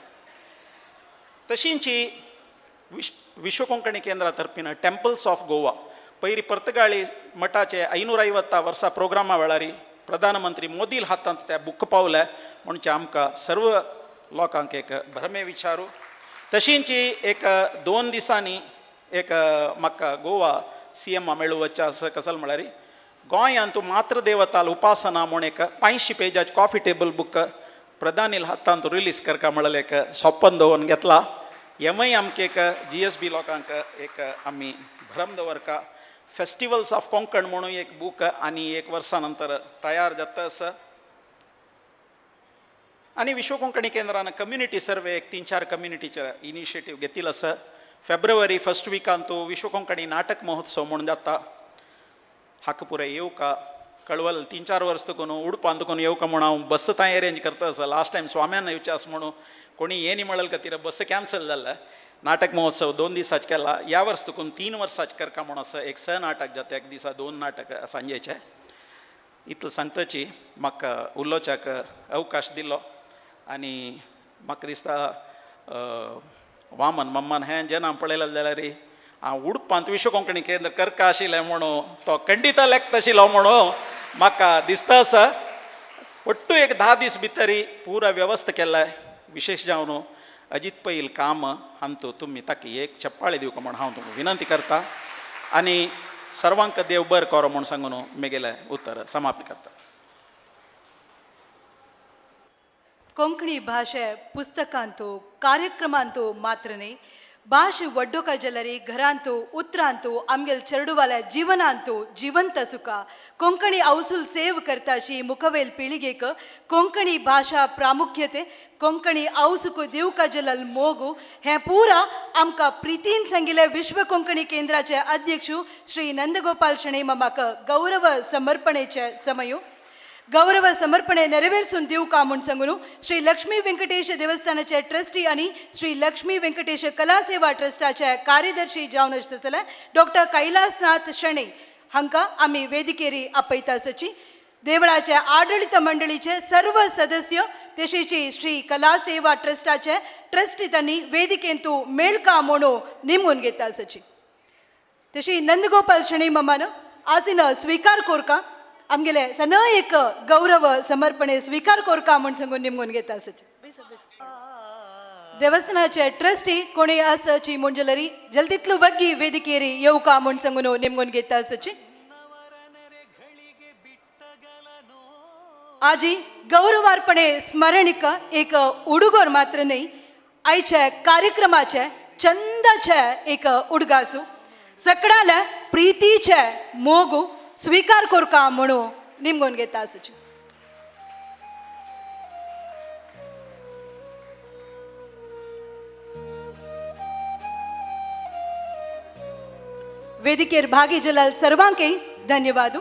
तशींची विश्व कोंकणी केंद्रा तर्फीन टेम्पल्स ऑफ गोवा पयलीं पर्तगाळी मठाचे 550 वर्सां प्रोग्रामा वेळार प्रधानमंत्री मोदी हातांत त्या बुक पावले म्हणचे आमकां सर्व लोकांक एक भरमे विचारू तशींची एक 2 दिसांनी एक म्हाका गोवा CM मेळूं वचचें आसा कसलो म्हळ्यार गोंयांत मात्र देवताल उपासना म्हूण एक 500 पेजाची कॉफी टेबल बुक प्रधानी हातांत रिलीज करता म्हळ्यार एक सोपन दवरून घेतला हेमय आमकां एक GSB लोकांक एक आमी भरम दवरका फेस्टिवल्स ऑफ कोंकण म्हणून एक बूक आनी 1 वर्सा नंतर तयार जाता आसा आनी विश्व कोंकणी केंद्रान कम्युनिटी सर्वे एक 3-4 कम्युनिटीचे इनिशिएटीव घेतिल्लो आसा फेब्रुवारी 1st विकांत विश्व कोंकणी नाटक महोत्सव म्हणून जाता हाका पुराय येवका कळवल 3-4 वर्स तकून उडपान तकून येवका म्हणून हांव बस थंय अरेंज करता आसा लास्ट टायम स्वाम्यान येवचें आसा म्हणून कोणी ये न्ही म्हणलें खातीर बस कॅन्सल जाल्ले नाटक महोत्सव 2 दिसांचे केला ह्या वर्स तकून 3 वर्सांचे करता म्हणून आसा एक नाटक जाता एक दिसा 2 नाटक सांजेचे इतलें सांगताची म्हाका उलोवच्याक अवकाश दिलो आनी म्हाका दिसता वामन मम्मान हें जेन्ना पळयलें जाल्यार हांव उडपांत विश्व कोंकणी केंद्र करता आशिल्लें म्हणून तो खंडिता लेखता आशिल्लो म्हणून म्हाका दिसता आसा ಒಟ್ಟು एक 10 दीस भितर पुरा व्यवस्था केला विशेष जावन अजित पैल काम हांतू तुम्ही ताकी एक चप्पाळे दिवका म्हण हांव तुमकां विनंती करता आनी सर्वांक देव बर करो म्हूण सांगून मेगेलें उत्तर समाप्त करता. ಕೊಂಕಣಿ ಭಾಷೆ ಪುಸ್ತಕಾಂತೂ ಕಾರ್ಯಕ್ರಮಾಂತೂ ಮಾತ್ರ ನ್ಹೈ ಭಾಷೆ ಒಡ್ಡೋಕ ಜಲರಿ घरांतू उतरांतू आमगेल चेडूवाल्या जिवनांतू जिवंत सुका कोंकणी अवसूल सेव करताशी मुखवेल पिळगेक कोंकणी भाषा प्रामुख्यते कोंकणी अवसुक दिवका जलल मोगू हें पुरा आमकां प्रितीन सांगिल्ले विश्व कोंकणी केंद्राचे अध्यक्ष श्री नंदगोपाल शणै मामाक गौरव समर्पणेचे समयू गौरव समर्पणे नेरवेर्सून दिवका म्हूण सांगून श्री लक्ष्मी व्यंकटेश देवस्थानाचे ट्रस्टी आनी श्री लक्ष्मी व्यंकटेश कला सेवा ट्रस्टाचे कार्यदर्शी जावन आसतले डॉक्टर कैलासनाथ शणै हांकां आमी वेदिकेरी आपयता आसची देवळाचे आडळित मंडळीचे सर्व सदस्य तशेंच श्री कला सेवा ट्रस्टाचे ट्रस्टी तांणी वेदिकेंतू मेळका म्हणून नेमून घेता आसची तशी नंदगोपाल शणै मामान आसीन स्विकार कोरका आमगेले सन एक गौरव समर्पणे स्वीकार कोरका म्हूण सांगून निमगून घेता आसची देवस्थानाचे ट्रस्टी कोणी आसची म्हूण जाल्यार जल्दीतलो वग्गी वेदिकेरी येवका म्हूण सांगून निमगून घेता आसची आजी गौरवार्पणे स्मरणिक एक उडुगोर मात्र न्हय आयचे कार्यक्रमाचे चंदाचे एक उडगासू सकडाले प्रितीचे मोगू स्वीकार कोरका म्हणून निमगून घेता आसची वेदिकेर भागी जलाल सर्वांकय धन्यवाद.